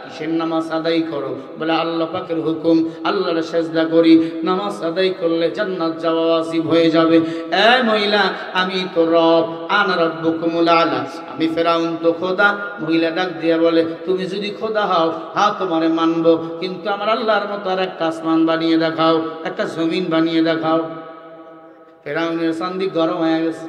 কিসের নামাজ আদায় করো? বলে আল্লাহ পাকের হুকুম, আল্লাহর সেজদা করি, নামাজ আদায় করলে জান্নাত যাওয়া ওয়াজিব হয়ে যাবে। এই মহিলা আমি তো রব, আনা রাব্বুকুমুল আলা, আমি ফেরাউন তো খোদা। মহিলা ডাক দিয়া বলে তুমি যদি খোদা হও হ্যাঁ তোমারে মানবো, কিন্তু আমার আল্লাহর মতো আর একটা আসমান বানিয়ে দেখাও, একটা জমিন বানিয়ে দেখাও। ফেরাউনের চান্দি গরম হয়ে গেছে,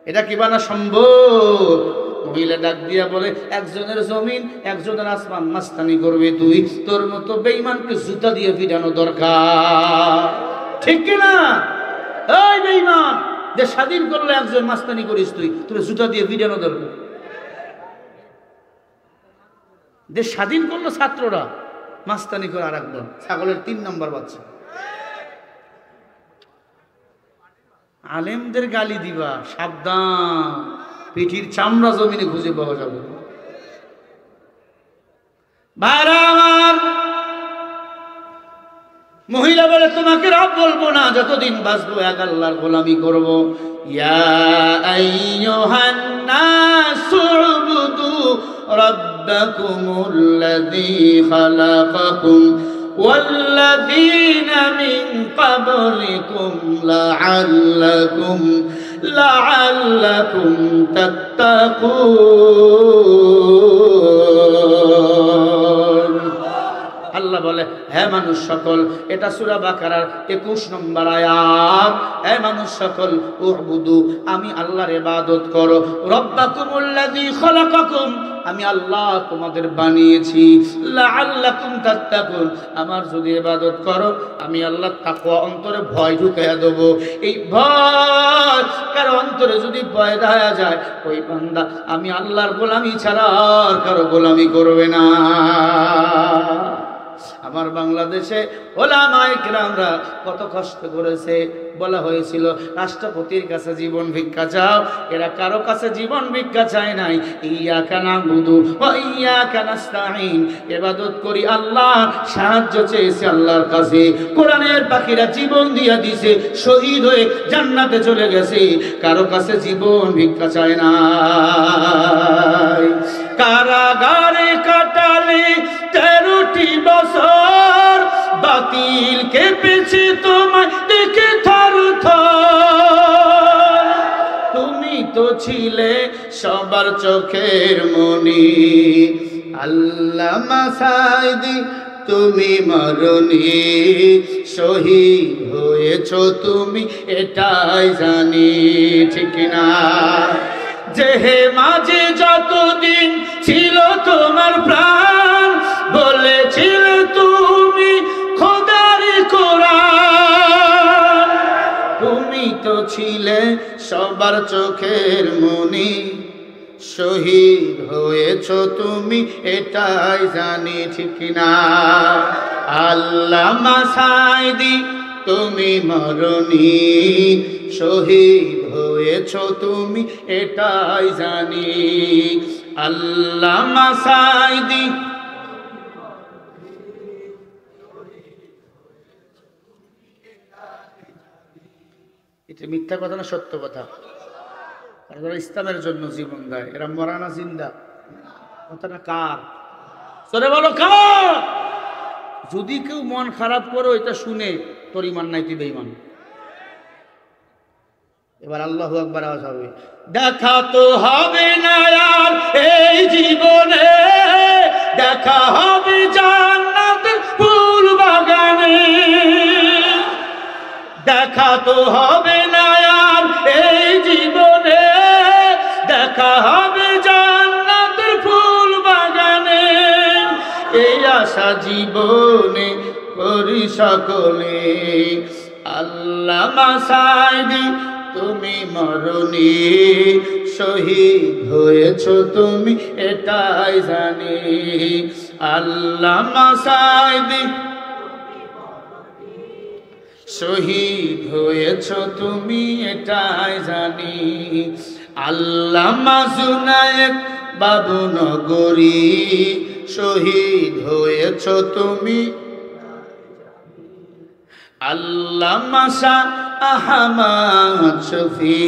এটা কি বানা সম্ভব? মহিলা ডাক দিয়া বলে একজনের জমিন একজনের আসমান মাস্তানি করবে তুই, তোর মতো বেঈমানকে জুতা দিয়ে পিটানো দরকার, ঠিক কিনা? এই বেঈমান, যে স্বাধীন করলে একজন মাস্তানি করিস তুই, তোর জুতা দিয়ে পিটানো দরকার। যে স্বাধীন করলো ছাত্ররা, মাস্তানি করে আর একদম ছাগলের 3 নম্বর বাচ্চা। আলেমদের গালি দিবা সাবধান, পিঠির চামড়া জমিনে খুঁজে পাওয়া যাবে। ভাইরা আমার, মহিলা বলে তোমাকে রব বলবো না, যতদিন বাঁচবো এক আল্লাহর গোলামি করব। ইয়া আইয়ুহান নাসু উবুদু রাব্বাকুমুল্লাযী খালাকাকুম والذين من قبلكم لعلكم تتقون। আল্লাহ বলে হে মানুষ সকল, এটা সূরা বাকারার 21 নম্বর আয়াত। হে মানুষ সকল, উবুদু, আমি আল্লাহর ইবাদত করো, রব্বাকুমুল্লাযী খালাকাকুম, আমি আল্লাহ তোমাদের বানিয়েছি, লাআল্লাকুম তাত্তাকুন, আমার যদি ইবাদত করো আমি আল্লাহ তাকওয়া অন্তরে ভয় ঢুকাইয়া দেব। এই ভয় কারো অন্তরে যদি ভয় দেয়া যায়, ওই বান্দা আমি আল্লাহর গোলামি ছাড়া আর কারো গোলামি করবে না। আমার বাংলাদেশে ওলামায়ে কেরামরা কত কষ্ট করেছে। বলা হয়েছিল রাষ্ট্রপতির কাছে জীবন ভিক্ষা চাও, এরা কারো কাছে জীবন ভিক্ষা চায় নাই। ইয়াকা নাবুদু ওয়া ইয়াকা নাস্তাঈন, ইবাদত করি আল্লাহ, সাহায্য চেয়েছে আল্লাহর কাছে। কোরআনের পাখিরা জীবন দিয়া দিছে, শহীদ হয়ে জান্নাতে চলে গেছে, কারো কাছে জীবন ভিক্ষা চায় না। কারাগারে কাটালে 13টি বছর, বাতিল কেঁপেছে তোমায় দেখে থরথর। তুমি তো ছিলে সবার চোখের মনি, আল্লামা সাঈদী তুমি মরনি, শহীদ হয়েছো তুমি এটাই জানি, ঠিক না? যেহে মাঝে যতদিন ছিল তোমার প্রাণ, বলেছিলে তুমি খোদার কোরআন। তুমি তো ছিলে সবার চোখের মনি, শহীদ হয়েছো তুমি এটাই জানি, ঠিক না? আল্লামা সাঈদী তুমি মরনি, শহীদ হয়েছো তুমি এটাই জানি। আল্লামা সাঈদী এটা মিথ্যা কথা না সত্য কথা? এরা ইসলামের জন্য জীবন দেয়, এরা মরানা জিন্দা। কথাটা কার? সরে বলো কার? যদি কেউ মন খারাপ করো এটা শুনে, তোর ইমান নাই, তুই বেঈমান। এবার আল্লাহু আকবার আওয়াজ হবে। দেখা তো হবে না আর এই জীবনে, দেখা হবে জান্নাতের ফুল বাগানে, দেখা দেখা তো হবে না আর এই জীবনে, দেখা হবে জান্নাতের ফুল বাগানে। এই আশা জীবনে করি সকলে, আল্লামা সাঈদী তুমি মরণি, শহীদ হয়েছ তুমি এটাই জানি। আল্লামা সাঈদী শহীদ হয়েছ তুমি এটাই জানি। আল্লামা জুনায়েদ বাবুনগরী শহীদ হয়েছ তুমি। আল্লামা শাহ আহমদ শফি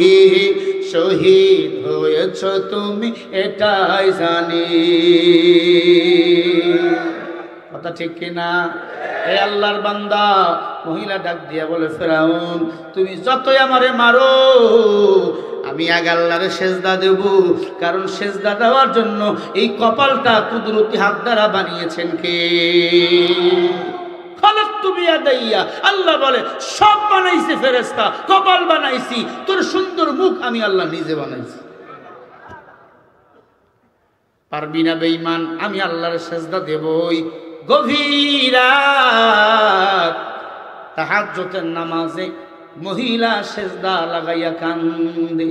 শহীদ হয়েছ তুমি এটাই জানি। কথা ঠিক কিনা? এ আল্লাহর বান্দা মহিলা ডাক দিয়া বলে, ফেরাউন তুমি যতই আমারে মারো আমি আগে আল্লাহরে সেজদা দেব, কারণ সেজদা দেওয়ার জন্য এই কপালটা কুদরতি হাত দ্বারা বানিয়েছেন কে? আল্লাহ বলে সব বানাইছে ফেরেশতা, কপাল বানাইছি, তোর সুন্দর মুখ আমি আল্লাহ নিজে বানাইছি। পারবি না বেঈমান, আমি আল্লাহর সেজদা দেবই। গভীর রাত তাহাজ্জুদের নামাজে মহিলা সেজদা লাগাইয়া কান্দে।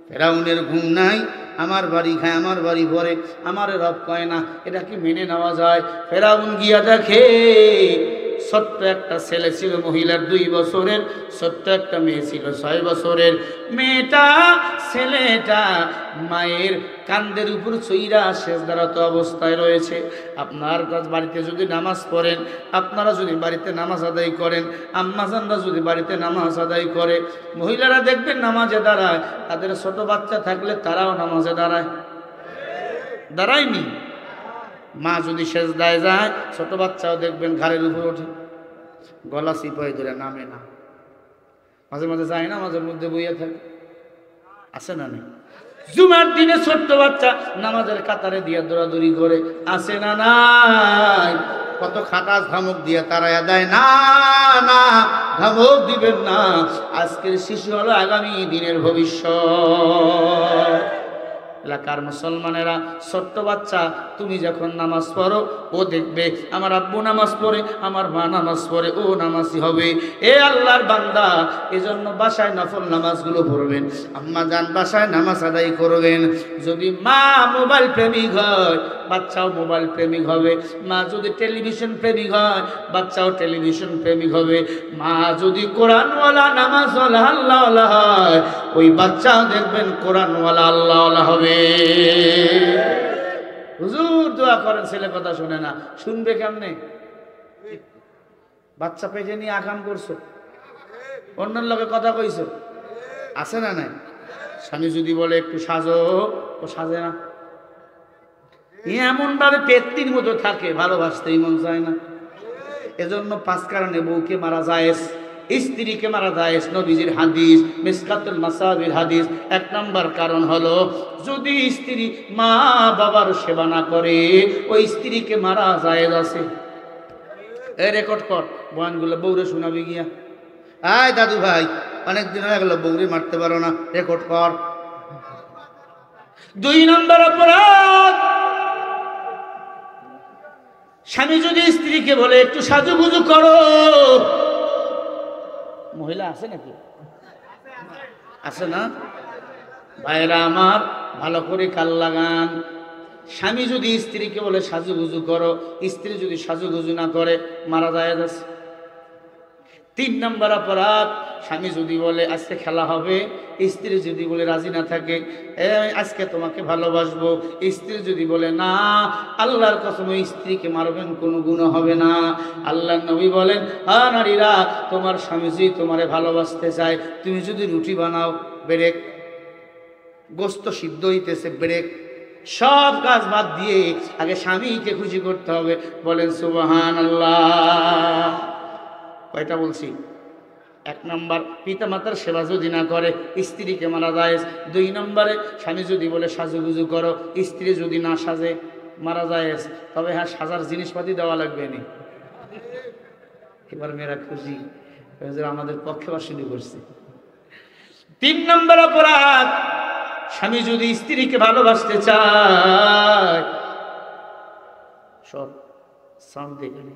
ফেরাউনের ঘুম নাই, আমার বাড়ি খায়, আমার বাড়ি ভরে, আমার রব কয় না, এটা কি মেনে নেওয়া যায়? ফেরাউন গিয়া দেখে ছোট্ট একটা ছেলে ছিল মহিলার 2 বছরের, ছোট্ট একটা মেয়ে ছিল 6 বছরের। মেয়েটা ছেলেটা মায়ের কান্দের উপর চইরা সেজদারত অবস্থায় রয়েছে। আপনার বাড়িতে যদি নামাজ পড়েন, আপনারা যদি বাড়িতে নামাজ আদায় করেন, আম্মাজানরা যদি বাড়িতে নামাজ আদায় করে, মহিলারা দেখবেন নামাজে দাঁড়ায়, তাদের ছোট বাচ্চা থাকলে তারাও নামাজে দাঁড়ায়, দাঁড়ায়নি? মা যদি সেজদায় যায়, ছোট বাচ্চাও দেখবেন ঘাড়ের উপর ওঠে, গলা চিপাই ধরে নামে না। মাঝে মাঝে যায় না, মাঝের মধ্যে বইয়া থাকে, আছে না নেই? জুমার দিনে ছোট্ট বাচ্চা নামাজের কাতারে দিয়া দৌড়াদৌড়ি করে, আছে না নাই? কত খাটাস ধমক দিয়া তারা দেয়, না না ধমক দিবেন না, আজকের শিশু হলো আগামী দিনের ভবিষ্যৎ। এলাকার মুসলমানেরা, ছোট্ট বাচ্চা তুমি যখন নামাজ পড়ো, ও দেখবে আমার আব্বু নামাজ পড়ে, আমার মা নামাজ পড়ে, ও নামাজি হবে। এ আল্লাহর বান্দা, এজন্য বাসায় নফল নামাজগুলো পড়বেন, আম্মা জান বাসায় নামাজ আদায় করবেন। যদি মা মোবাইল প্রেমিক হয়, বাচ্চাও মোবাইল প্রেমিক হবে। মা যদি টেলিভিশন প্রেমিক হয়, বাচ্চাও টেলিভিশন প্রেমিক হবে। মা যদি কোরআনওয়ালা, নামাজওয়ালা, আল্লাহওয়ালা হয়, ওই বাচ্চাও দেখবেন কোরআনওয়ালা, আল্লাহওয়ালা হবে। হুজুর দোয়া করেন, ছেলে কথা শুনে না, শুনবে কেমনে? বাচ্চা পেটে নিয়ে আকাম করছো, অন্যের লোকে কথা কইছো, আছে না নাই? স্বামী যদি বলে একটু সাজো, ও সাজে না, এমন ভাবে পেত্তির মতো থাকে, ভালোবাসতেই মন চায় না। এজন্য 5 কারণে বউকে মারা যায়, স্ত্রীকে মারা যায়। নবীজির হাদিস, মিসকাতুল মাসাবির হাদিস। 1 নম্বর কারণ হলো, যদি স্ত্রী মা বাবার সেবা না করে, ওই স্ত্রীকে মারা যায় আছে। এই রেকর্ড কর, বয়ানগুলো বউরে শোনাবি গিয়া। আয় দাদু ভাই, অনেকদিন হয়ে গেল বউরে মারতে পারো না, রেকর্ড কর। 2 নম্বর অপরাধ, স্বামী যদি স্ত্রীকে বলে একটু সাজুগুজু করো। মহিলা আছে নাকি? আছে না? ভাইরা আমার, ভালো করে কাল লাগান। স্বামী যদি স্ত্রীকে বলে সাজুগুজু করো, স্ত্রী যদি সাজুগুজু না করে, মারা যায় আছে। 3 নম্বর অপরাধ, স্বামী যদি বলে আজকে খেলা হবে, স্ত্রী যদি বলে রাজি না থাকে, আজকে তোমাকে ভালোবাসবো, স্ত্রী যদি বলে না, আল্লাহর কসম স্ত্রীকে মারবেন, কোনো গুনাহ হবে না। আল্লাহর নবী বলেন, হ্যাঁ নারীরা, তোমার স্বামী যদি তোমারে ভালোবাসতে চায়, তুমি যদি রুটি বানাও, ব্রেক, গোস্ত সিদ্ধ হইতেছে, ব্রেক, সব কাজ বাদ দিয়ে আগে স্বামীকে খুশি করতে হবে। বলেন সুবহানাল্লাহ। কয়টা বলছি? 1 নম্বর, পিতামাতার সেবা যদি না করে, স্ত্রীকে মারা যায়। 2 নম্বরে, স্বামী যদি বলে সাজুগুজু করো, স্ত্রী যদি না সাজে, মারা যায়। তবে হ্যাঁ, সাজার জিনিসপাতি দেওয়া লাগবে না। এবার মেয়েরা খুশি, আমাদের পক্ষে শুরু করছে। 3 নম্বর অপরাধ, স্বামী যদি স্ত্রীকে ভালোবাসতে চায়, সব দেখেন,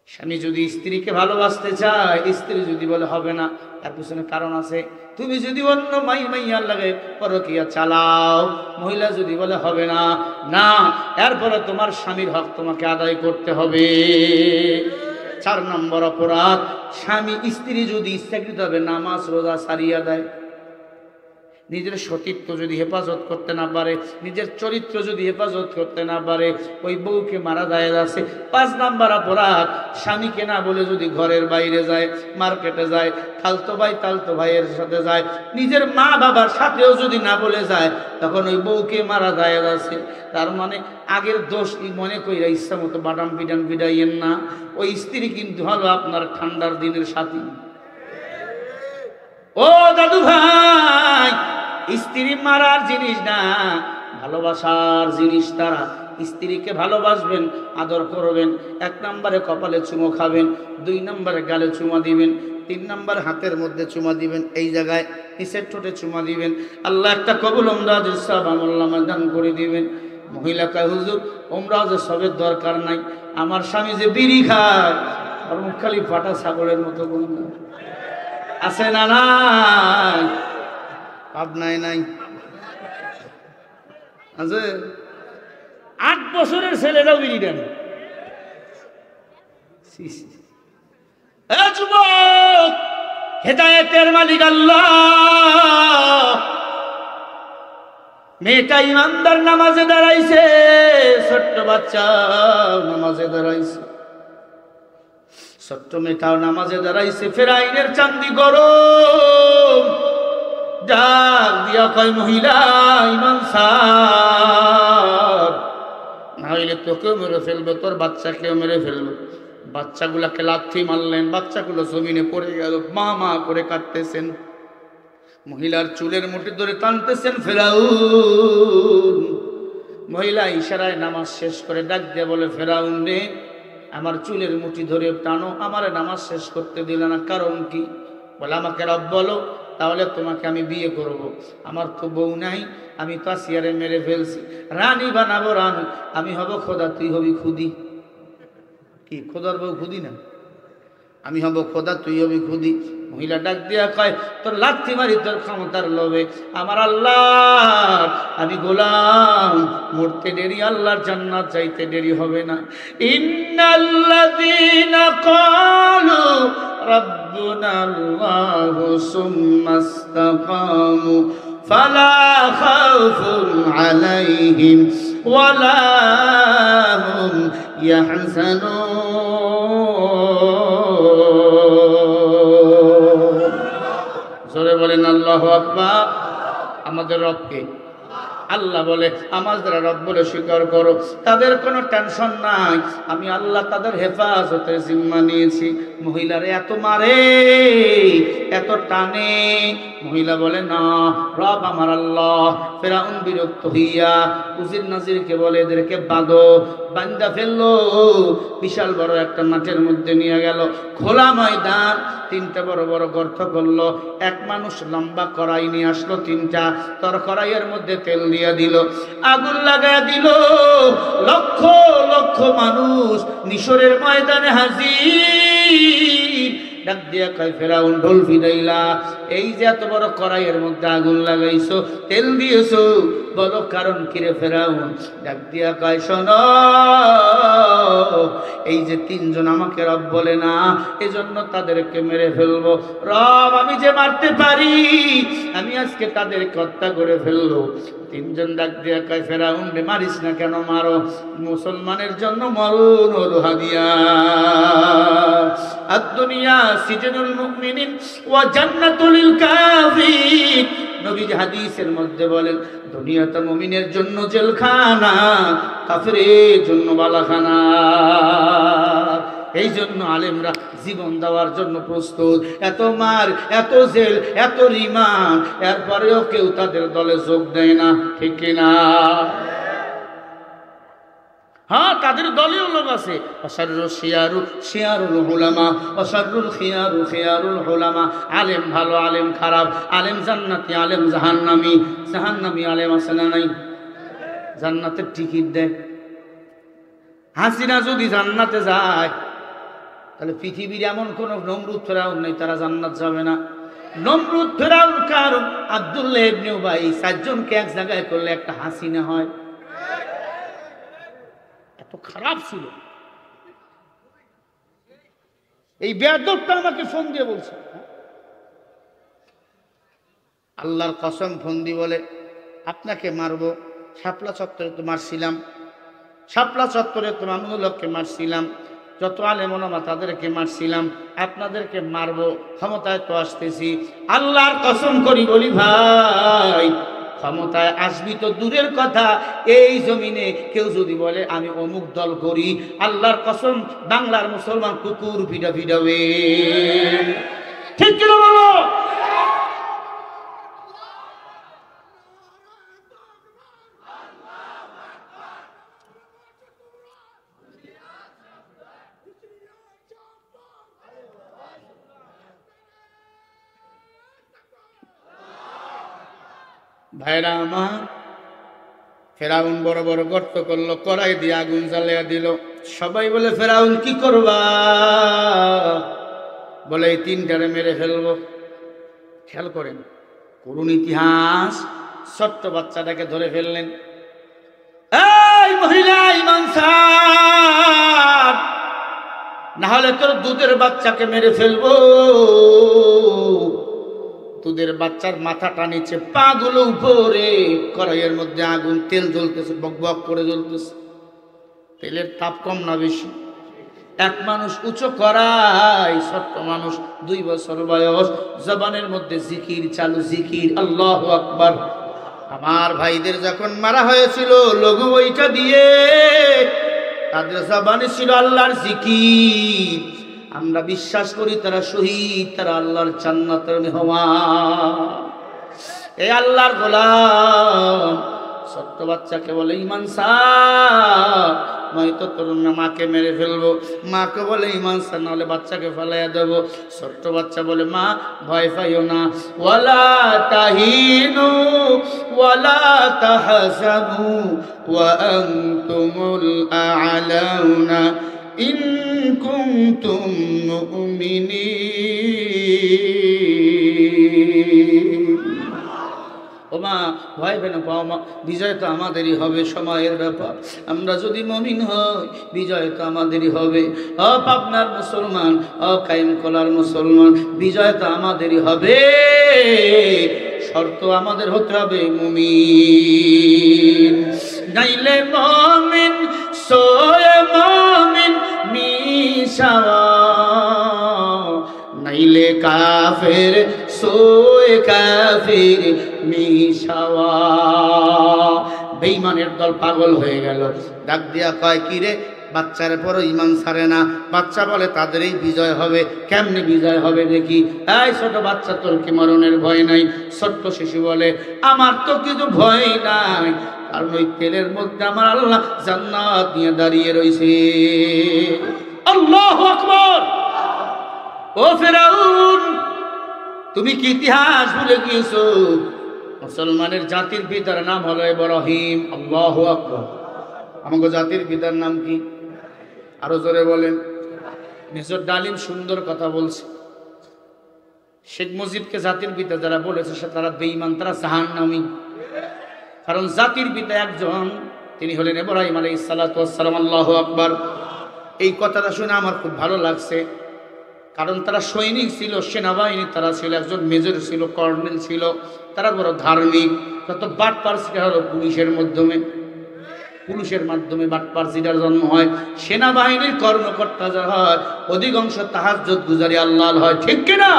স্বামী যদি স্ত্রীকে ভালোবাসতে চায়, স্ত্রী যদি বলে হবে না, তার পিছনে কারণ আছে। তুমি যদি অন্য মাইয়ার লাগে পরকিয়া চালাও, মহিলা যদি বলে হবে না, না, এরপরে তোমার স্বামীর হক তোমাকে আদায় করতে হবে। 4 নম্বর অপরাধ, স্বামী স্ত্রী যদি ইচ্ছাকৃতভাবে নামাজ রোজা ছাড়িয়া দেয়, নিজের সতীত্ব যদি হেফাজত করতে না পারে, নিজের চরিত্র যদি হেফাজত করতে না পারে, ওই বউকে মারা দায়ের আছে। 5 নম্বর অপরাধ, স্বামীকে না বলে যদি ঘরের বাইরে যায়, মার্কেটে যায়, খালতো ভাই তালতো ভাইয়ের সাথে যায়, নিজের মা বাবার সাথেও যদি না বলে যায়, তখন ওই বউকে মারা দায়ের আছে। তার মানে আগের দোষ মনে কইরা ইচ্ছা মতো বাটাম পিটান পিটাইয়েন না। ওই স্ত্রী কিন্তু হলো আপনার ঠান্ডার দিনের সাথী। ও দাদু ভাই, স্ত্রী মারার জিনিস না, ভালোবাসার জিনিস। তারা স্ত্রীকে ভালোবাসবেন, আদর করবেন। 1 নম্বরে কপালে চুমো খাবেন, 2 নম্বরে গালে চুমা দিবেন, 3 নম্বর হাতের মধ্যে চুমা দিবেন, এই জায়গায় নিচের ঠোঁটে চুমা দিবেন। আল্লাহ একটা কবুল উমরাজের সওয়াব আমলনামা দান করে দিবেন। মহিলা কয় হুজুর উমরাজের সবের দরকার নাই, আমার স্বামী যে বিড়ি খায় আর মুখ খালি ফাটা ছাগলের মতো গন্ধ আছে না? নাই, পাবনায় নাই আছে। 8 বছরের ছেলেটাও বিড়ি দেন। যুবক, হেদায়েতের মালিক আল্লাহ। মেয়েটা ইমানদার, নামাজে দাঁড়াইছে, ছোট্ট বাচ্চা নামাজে দাঁড়াইছে, ছোট্ট মেয়েটাও নামাজে দাঁড়াইছে। ফেরাইনের চান্দি গরম, ডাক দিয়া কয় মহিলা ইমান সার, না হইলে তোকেও মেরে ফেলবে, তোর বাচ্চাকেও মেরে ফেলবে। বাচ্চাগুলাকে লাথি মারলেন, বাচ্চাগুলো জমিনে পড়ে গেল, মা মা করে কাটতেছেন। মহিলার চুলের মুঠি ধরে টানতেছেন ফেরাউন। মহিলা ইশারায় নামাজ শেষ করে ডাক দিয়ে বলে, ফেরাউন রে, আমার চুলের মুঠি ধরে টানো, আমার নামাজ শেষ করতে দিল না, কারণ কি? বলে আমাকে রব বলো, তাহলে তোমাকে আমি বিয়ে করব। আমার তো বউ নাই, আমি তো আসিয়ারে মেরে ফেলছি, রানী বানাবো রানী, আমি হব খোদা, তুই হবি খুদি। কি খোদার বউ খুদি না? আমি হব খোদা, তুই হবি খুদি। মহিলা ডাক দিয়া কয়, তোর লাথি মারি তোর ক্ষমতার লোভে, আমার আল্লাহ আমি গোলাম, মরতে দেরি, আল্লাহর জান্নাত চাইতে দেরি হবে না। ইন্নাল্লাযীনা ক্বালু রাব্বুনাল্লাহু সুম্মা ইসতাকামু ফালা খাউফুন আলাইহিম ওয়ালা হুম ইয়াহজানুন। জোরে বলেন আল্লাহু আকবার। আমাদের রবকে আল্লাহ বলে, আমার যারা রব বলে স্বীকার করো, তাদের কোনো টেনশন নাই, আমি আল্লাহ তাদের হেফাজতের জিম্মা নিয়েছি। মহিলারে এত মারে, এত টানে, মহিলা বলে না, রব আমার আল্লাহ। ফেরাউন বিরক্ত হইয়া উজির নাজিরকে বলে, এদেরকে বাঁধো। বান্দা ফেললো, বিশাল বড় একটা মাঠের মধ্যে নিয়ে গেল, খোলা ময়দান, 3টা বড় বড় গর্ত করলো। এক মানুষ লম্বা কড়াই নিয়ে আসলো, 3টা তর কড়াইয়ের মধ্যে তেল দিয়ে দিল, আগুন লাগায় দিল। লক্ষ লক্ষ মানুষ মিশরের ময়দানে হাজির। ডাক দিয়া কয়, ফেরাউন ঢোল ফিরাইলা, এই যে এত বড় কড়াইয়ের মধ্যে আগুন লাগাইছো, তেল দিয়েছো, বলো কারণ কিরে ফেরাউন? ডাক দিয়া কয়, শোনো, এই যে 3 জন আমাকে রব বলে না, এজন্য তাদেরকে মেরে ফেলবো। রব আমি যে মারতে পারি, আমি আজকে তাদেরকে হত্যা করে ফেললো। 3 জন ডাক দিয়া কয়, ফেরাউন রে মারিস না কেন? মারো, মুসলমানের জন্য মরণ হলো হাদিয়া। আদ-দুনিয়া সিজনুল মুমিনিন ওয়া জান্নাতুল লিল কাফির। নবীজি হাদিসের মধ্যে বলেন, দুনিয়াটা মুমিনের জন্য জেলখানা, কাফিরের জন্য বালাখানা। এই জন্য আলেমরা জীবন দেওয়ার জন্য প্রস্তুত। এত মার, এত জেল, এত রিমান্ড, এরপরেও কেউ তাদের দলে যোগ দেয় না, ঠিক কিনা? হ্যাঁ, তাদের তাদের দলীয় লোক আছে, অসারুল শিয়ারু শিয়ারুল উলামা, অসারুল খিয়ারু খিয়ারুল উলামা। আলেম ভালো, আলেম খারাপ, আলেম জান্নাতি, আলেম জাহান্নামী। জাহান্নামী আলেম আছে না নাই? জান্নাতের টিকিট দেয়। হাসিনা যদি জান্নাতে যায় তাহলে পৃথিবীর এমন কোন নমরুদ ফেরাউন নেই তারা জান্নাত যাবে না। নমরুদ ফেরাউন কারণ আব্দুল্লাহ ইবনে উবাই, চারজনকে এক জায়গায় করলে একটা হাসিনা হয়। এত খারাপ ছিল। এই বেয়াদবটা আমাকে ফোন দিয়ে বলছে, আল্লাহর কসম ফোন দিয়ে বলে আপনাকে মারবো। শাপলা চত্বরে তো মারছিলাম, শাপলা চত্বরে তো মামুনুলকে মারছিলাম, যত আলেম ওলামা তাদেরকে মারছিলাম, আপনাদেরকে মারবো, ক্ষমতায় তো আসতেছি। আল্লাহর কসম করি বলি ভাই, ক্ষমতায় আসবি তো দূরের কথা, এই জমিনে কেউ যদি বলে আমি অমুক দল করি, আল্লাহর কসম বাংলার মুসলমান কুকুর ভিডা ভিডাবে। ঠিক কিনা বলো? ভাইরা আমার, ফেরাউন বড় বড় গর্ত করলো, কড়াই দিয়ে আগুন জ্বালিয়ে দিল। সবাই বলে ফেরাউন কি করবা? বলে এই তিনটারে মেরে ফেলবো। খেয়াল করেন করুণ ইতিহাস। ছোট্ট বাচ্চাটাকে ধরে ফেললেন। এই মহিলা, ইমান ছাড়, না হলে তোর দুধের বাচ্চাকে মেরে ফেলবো। দুধের বাচ্চার মাথাটা নিচে, পা গুলো উপরে, কড়াইয়ের মধ্যে আগুন, তেল জ্বলতেছে, বক বক করে জ্বলতেছে। তেলের তাপ কম না বেশি? এক মানুষ উঁচু করাই, ছোট্ট মানুষ, 2 বছর বয়স, জবানের মধ্যে জিকির চালু, জিকির, আল্লাহু আকবার। আমার ভাইদের যখন মারা হয়েছিল লঘু বইটা দিয়ে, তাদের জবানে ছিল আল্লাহর জিকির। আমরা বিশ্বাস করি তারা শহীদ, তারা আল্লাহর জান্নাতের মেহমান। এই আল্লাহর গোলাম ছোট্ট বাচ্চাকে বলে ইমান ছাড়, নয়তো তোর মাকে মেরে ফেলবো। মাকে বলে ইমান ছাড়, নাহলে বাচ্চাকে ফেলাইয়া দেবো। ছোট্ট বাচ্চা বলে মা ভয় পাইও না, ওয়ালা তাহিনু ওয়ালা তাহজানু ওয়া আনতুমুল আ'লাউনা ইন কুনতুম মুমিনিন। ও মা ভয় পেন পাও মা, বিজয় তো আমাদেরই হবে, সময়ের ব্যাপার। আমরা যদি মুমিন হই বিজয় তো আমাদেরই হবে। ও পাবনার মুসলমান, ও কায়েমকলার মুসলমান, বিজয় তো আমাদেরই হবে, শর্ত আমাদের হতে হবে মুমিন। নাইলে মুমিন সোয়ে মুমিন মিশাওয়া, নাইলে কাফের সোয়ে কাফের মিশাওয়া। বেঈমানের দল পাগল হয়ে গেল, ডাক দিয়া কয় কি রে, বাচ্চার পর ইমান ছাড়ে না। বাচ্চা বলে তাদের এই বিজয় হবে। কেমনে বিজয় হবে দেখি? এই ছোট বাচ্চা, তোর কি মরণের ভয় নাই? ছোট্ট শিশু বলে আমার তো কিছু ভয় নাই, কারণ ওই তেলের মধ্যে আমার আল্লাহ জান্নাত নিয়ে দাঁড়িয়ে রয়েছে। আল্লাহু আকবার। ও ফেরাউন, তুমি কি ইতিহাস ভুলে গিয়েছো? মুসলমানের জাতির পিতার নাম হলো ইব্রাহিম। আল্লাহু আকবার। আমাকে জাতির পিতার নাম কি? আরো জোরে বলেন। মেজর ডালিম সুন্দর কথা বলছে। শেখ মুজিবকে জাতির পিতা যারা বলেছে তারা বেঈমান, তারা জাহান্নামী। কারণ জাতির পিতা একজন, তিনি হলেন ইব্রাহিম আলাইহিস সালাতু ওয়াস সালাম। আল্লাহু আকবার। এই কথাটা শুনে আমার খুব ভালো লাগছে, কারণ তারা সৈনিক ছিল, সেনাবাহিনী তারা ছিল, একজন মেজর ছিল, কর্নেল ছিল, তারা বড় ধার্মিক। তত বাটপার্সিটা হলো পুলিশের মাধ্যমে, পুলিশের মাধ্যমে বাটপার্সিটার জন্ম হয়। সেনাবাহিনীর কর্মকর্তা যারা হয় অধিকাংশ তাহাজ্জুদ গুজারি আল্লাহ হয়। ঠিক কিনা?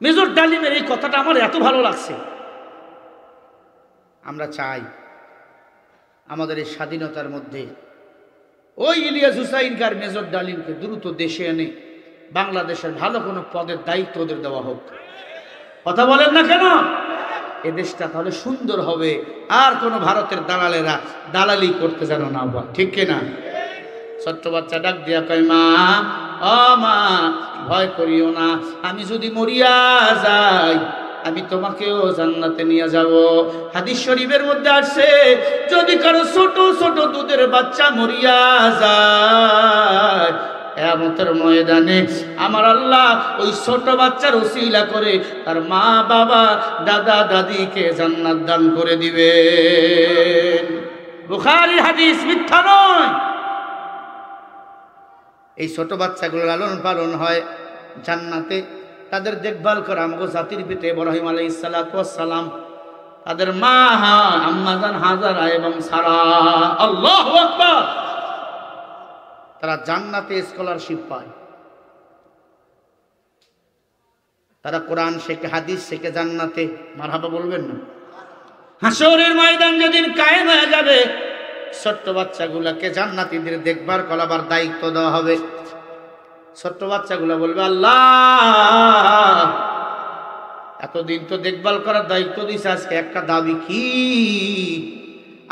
মেজর ডালিমের এই কথাটা আমার এত ভালো লাগছে। আমরা চাই আমাদের এই স্বাধীনতার মধ্যে ওই ইলিয়াস হুসাইনকার মেজর ডালিমকে দ্রুত দেশে এনে বাংলাদেশের ভালো কোনো পদের দায়িত্ব ওদের দেওয়া হোক। কথা বলেন না কেন? এ দেশটা তাহলে সুন্দর হবে, আর কোনো ভারতের দালালেরা দালালি করতে যেন না পারে, ঠিক কিনা? ছোট্ট বাচ্চা ডাক দিয়া কয়, মা, ও মা, ভয় করিও না, আমি যদি মরিয়া যাই আমি তোমাকেও জান্নাতে নিয়ে যাব। হাদিস শরীফের মধ্যে আসছে, যদি কারো ছোট ছোট দুধের বাচ্চা মরিয়া যায় কিয়ামতের ময়দানে আমার আল্লাহ ওই ছোট বাচ্চার ওসিলা করে তার মা বাবা দাদা দাদিকে জান্নাত দান করে দিবে। বুখারীর হাদিস, মিথ্যা নয়। এই ছোট বাচ্চাগুলো লালন পালন হয় জান্নাতে, তাদের দেখভাল করে আমগো জাতির পিতা ইব্রাহিম আলাইহিস সালাতু ওয়াস সালাম, তাদের মা আম্মাজান হাজারা এবং সারা, আল্লাহু আকবার, তারা জান্নাতে স্কলারশিপ পায়। তারা কোরআন শেখে, হাদিস শেখে জান্নাতে। মারহাবা বলবেন না? হাসরের ময়দান যেদিন কায়েম হয়ে যাবে, ছোট্ট বাচ্চাগুলাকে জান্নাতীদের দেখভাল করাবার দায়িত্ব দেওয়া হবে। ছোট্ট বাচ্চাগুলা বলবে, আল্লাহ এতদিন তো দেখভাল করার দায়িত্ব দিছে, আজকে একটা দাবি কি,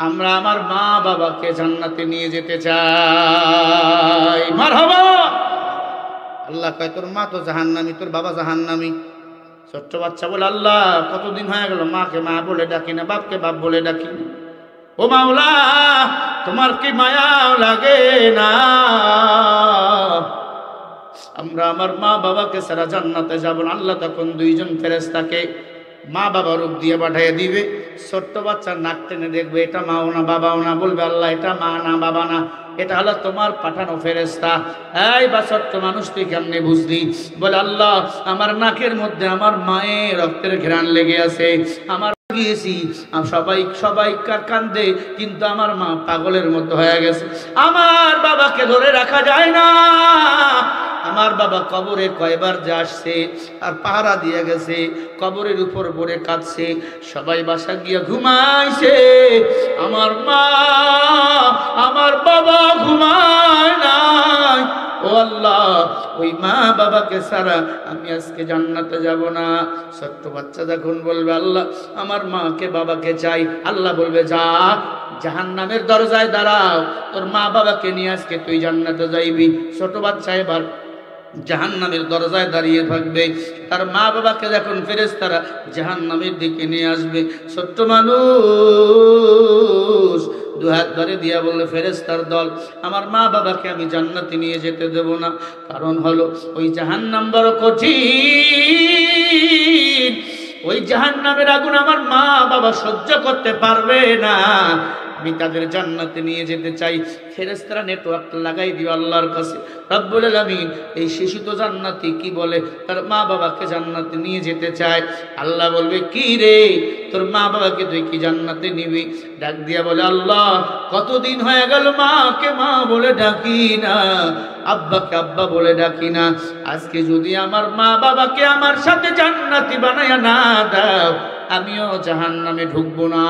আমরা আমার মা বাবাকে জান্নাতে নিয়ে যেতে চাই। মারহাবা। আল্লাহ কয়, তোর মা তো জাহান্নামী, তোর বাবা জাহান্নামী। ছোট্ট বাচ্চা বলে, আল্লাহ কতদিন হয়ে গেল মাকে মা বলে ডাকি না, বাপকে বাপ বলে ডাকি না। ও মাওলা, তোমার কি মায়াও লাগে না? আমরা আমার মা বাবাকে ছাড়া জান্নাতে যাব না। আল্লাহ তখন দুইজন ফেরেশতাকে মা বাবা রূপ দিয়ে পাঠিয়ে দিবে। ছোট্ট বাচ্চা নাক টেনে দেখবে এটা মাও না বাবাও না, বলবে আল্লাহ এটা মা না বাবা না, এটা হলো তোমার পাঠানো ফেরেশতা। এই বা ছোট্ট মানুষ, তুই কেমনে বুঝলি? বলে আল্লাহ আমার নাকের মধ্যে আমার মায়ের রক্তের ঘ্রাণ লেগে আছে, আমার গিয়েছি সবাই কান্দে, কিন্তু আমার মা পাগলের মতো হয়ে গেছে, আমার বাবাকে ধরে রাখা যায় না। আমার বাবা কবরে কয়বার যে আসছে আর পাহারা দিয়ে গেছে, কবরের উপর পড়ে কাঁদছে, সবাই বাসা গিয়া ঘুমাইছে, আমার মা আমার বাবা ঘুমায় নাই। ও আল্লাহ, ওই মা বাবাকে ছাড়া আমি আজকে জান্নাতে যাব না। ছোট্ট বাচ্চা যখন বলবে আল্লাহ আমার মাকে বাবাকে চাই, আল্লাহ বলবে যা জাহান্নামের দরজায় দাঁড়াও, তোর মা বাবাকে নিয়ে আজকে তুই জান্নাতে যাইবি। ছোট বাচ্চা এবার জাহান্নামের দরজায় দাঁড়িয়ে থাকবে, তার মা বাবাকে যখন ফেরেশতারা জাহান্নামের দিকে নিয়ে আসবে, ছোট্ট মানুষ দুহাত ধরে দিয়া বললে, ফেরেশতার দল, আমার মা বাবাকে আমি জান্নাতে নিয়ে যেতে দেব না। কারণ হলো ওই জাহান্নাম বড় কঠিন, ওই জাহান্নামের আগুন আমার মা বাবা সহ্য করতে পারবে না, আমি তাদের জান্নাতে নিয়ে যেতে চাই। ফেরেশতারা নেটওয়ার্ক লাগাই দিও আল্লাহর কাছে, রব্বুল আলামিন এই শিশু তো জান্নাতি, কি বলে তার মা বাবাকে জান্নাতে নিয়ে যেতে চায়। আল্লাহ বলবে, কি রে তোর মা বাবাকে তুই কি জান্নাতে নিবি? ডাক দিয়া বলে, আল্লাহ কতদিন হয়ে গেল মাকে মা বলে ডাকি না, আব্বাকে আব্বা বলে ডাকি না, আজকে যদি আমার মা বাবাকে আমার সাথে জান্নাতি বানায়া না দাও, আমিও জাহান্নামে ঢুকবো না।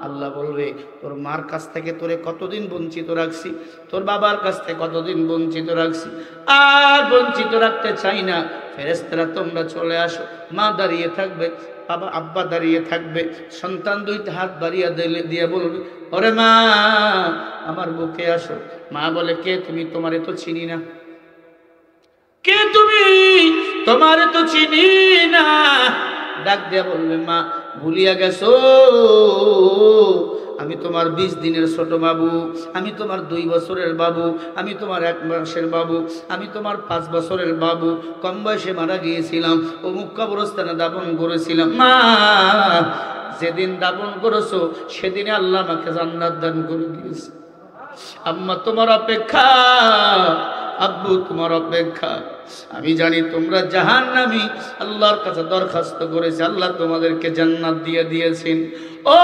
আল্লাহ বলবে, তোর মার কাছ থেকে তোরে কতদিন বঞ্চিত রাখছি, তোর বাবার কাছ থেকে কতদিন বঞ্চিত রাখছি, আর বঞ্চিত রাখতে চাই না। ফেরেশতারা তোমরা চলে আসো। মা দাঁড়িয়ে থাকবে, বাবা আব্বা দাঁড়িয়ে থাকবে, সন্তান দুইটা হাত বাড়িয়ে দিয়ে বলবে, ওরে মা আমার বুকে আসো। মা বলে, কে তুমি? তোমারে তো চিনি না। কে তুমি? তোমারে তো চিনি না। ডাক দিয়া বলবে, মা ভুলিয়া গেছো, আমি তোমার 20 দিনের ছোট বাবু, আমি তোমার 2 বছরের বাবু, আমি তোমার 1 মাসের বাবু, আমি তোমার 5 বছরের বাবু, কম বয়সে মারা গিয়েছিলাম, অমুক কবরস্থানে দাফন করেছিলাম। মা যেদিন দাফন করেছো সেদিনে আল্লাহ আমাকে জান্নাত দান করে দিয়েছে। আম্মা তোমার অপেক্ষা, আব্বু তোমার অপেক্ষা। আমি জানি তোমরা জাহান্নামী, আল্লাহর কাছে দরখাস্ত করেছে, আল্লাহ তোমাদেরকে জান্নাত দিয়ে দিয়েছেন। ও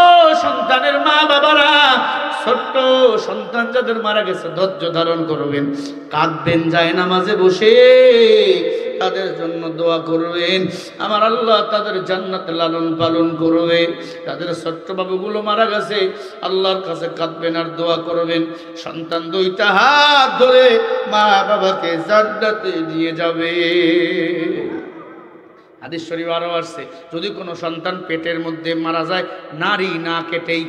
সন্তানের মা বাবারা, ছোট্ট সন্তান যাদের মারা গেছে ধৈর্য ধারণ করবেন, কাঁদবেন, যায় নামাজে বসে তাদের জন্য দোয়া করবেন, আমার আল্লাহ তাদের জান্নাতে লালন পালন করবে। তাদের ছোট্ট বাবুগুলো মারা গেছে, আল্লাহর কাছে কাঁদবেন আর দোয়া করবেন। সন্তান দুইটা হাত ধরে মা বাবাকে জান্নাতে নিয়ে যাবে। হাদিস শরীফ আরও আসছে, যদি কোনো সন্তান পেটের মধ্যে মারা যায়, নারী না কেটেই,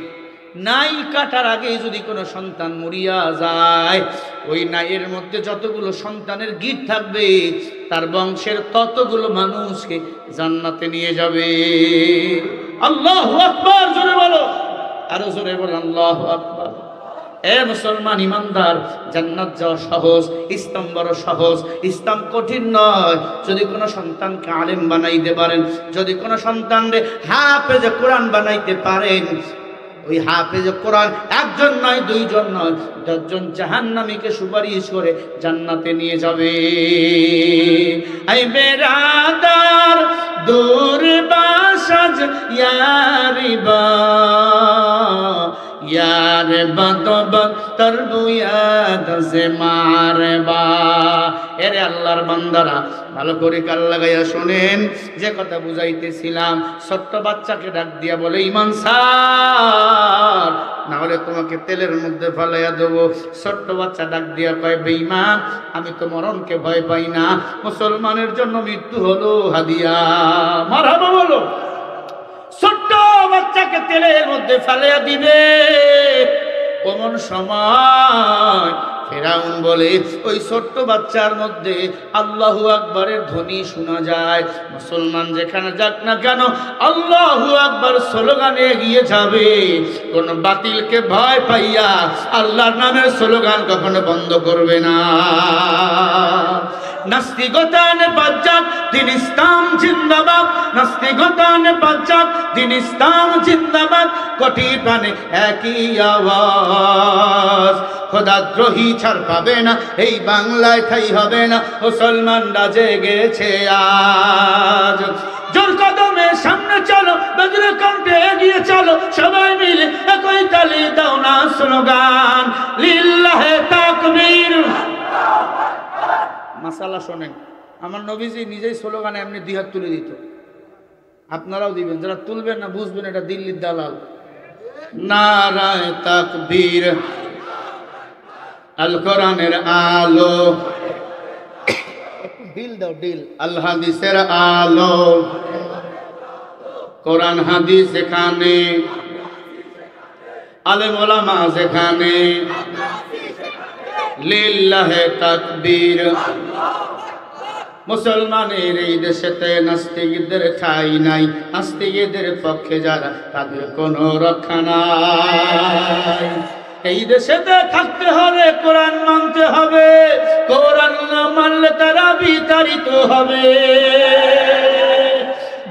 নাই কাটার আগে যদি কোনো সন্তান মরিয়া যায়, ওই নাইয়ের মধ্যে যতগুলো সন্তানের গিট থাকবে, তার বংশের ততগুলো মানুষকে জান্নাতে নিয়ে যাবে। আল্লাহু আকবার, জোরে বলো, আরো জোরে বলো আল্লাহু আকবার। এ মুসলমান ইমানদার, জান্নাত যাওয়া সহজ, ইসলাম বড় সহজ, ইসলাম কঠিন নয়। যদি কোনো সন্তানকে আলেম বানাইতে পারেন, যদি কোনো সন্তানকে হাফেজ কোরআন বানাইতে পারেন, ওই হাফেজ কোরআন একজন নয়, দুইজন নয়, 10 জন জাহান্নামীকে সুপারিশ করে জান্নাতে নিয়ে যাবে। আই বেরাদার দূর বাসাজ ইয়ারিবা, यार बदबद तरबुयाद से मारबा। এরে আল্লাহর বান্দারা, ভালো করে কান লাগাইয়া শুনেন, যে কথা বুঝাইতেছিলাম। ছোট্ট বাচ্চাকে ডাক দিয়া বলে, ইমান স্যার, না হলে তোমাকে তেলের মধ্যে ফেলাইয়া দেবো। ছোট্ট বাচ্চা ডাক দিয়া কয়, বেঈমান, আমি তো মরণকে ভয় পাই না, মুসলমানের জন্য মৃত্যু হলো হাদিয়া। মারহাবা বলো। ছোট্ট বাচ্চাকে তেলের মধ্যে ফেলিয়া দিবে, কোন সময় ফেরাউন বলে, ওই ছোট্ট বাচ্চার মধ্যে আল্লাহু আকবারের ধ্বনি শোনা যায়। মুসলমান যেখানে যাক না কেন, আল্লাহু আকবার স্লোগানে এগিয়ে যাবে। কোন বাতিলকে ভয় পাইয়া আল্লাহর নামের স্লোগান কখনো বন্ধ করবে না। নাস্তিকতানে বাজ্জাক দিন ইসলাম জিন্দাবাদ, নাস্তিকতানে বাজ্জাক দিন ইসলাম জিন্দাবাদ, কোটি প্রাণে একই আওয়াজ। খোদাদ্রোহী ছাড় পাবে না, এই বাংলায় ঠাই হবে না, মুসলমানরা জেগেছে আজ। জোর কদমে সামনে চলো, বজ্র কণ্ঠে এগিয়ে চলো, সবাই মিলে একই তালি দাও না স্লোগান, লিল্লাহে তাকবীর। মাসালা শোনেন, আমার নবীজি নিজেই স্লোগানে এমনি 2 হাত তুলে দিত, আপনারাও দিবেন। যারা তুলবেন না বুঝবেন এটা দিল্লির দালাল। নারায়ে তাকবীর, আল কোরআনের আলো, দিল দাও দিল, আল হাদিসের আলো, কোরআন হাদিস যেখানে, আলেম ওলামা যেখানে, লিল্লাহে তাকবীর। মুসলমানের এই দেশেতে নাস্তিকদের ঠাই নাই, নাস্তিকদের পক্ষে যারা, তাদের কোনো রক্ষা নাই। এই দেশেতে থাকতে হলে কোরআন মানতে হবে, কোরআন না মানলে তারা বিতাড়িত হবে।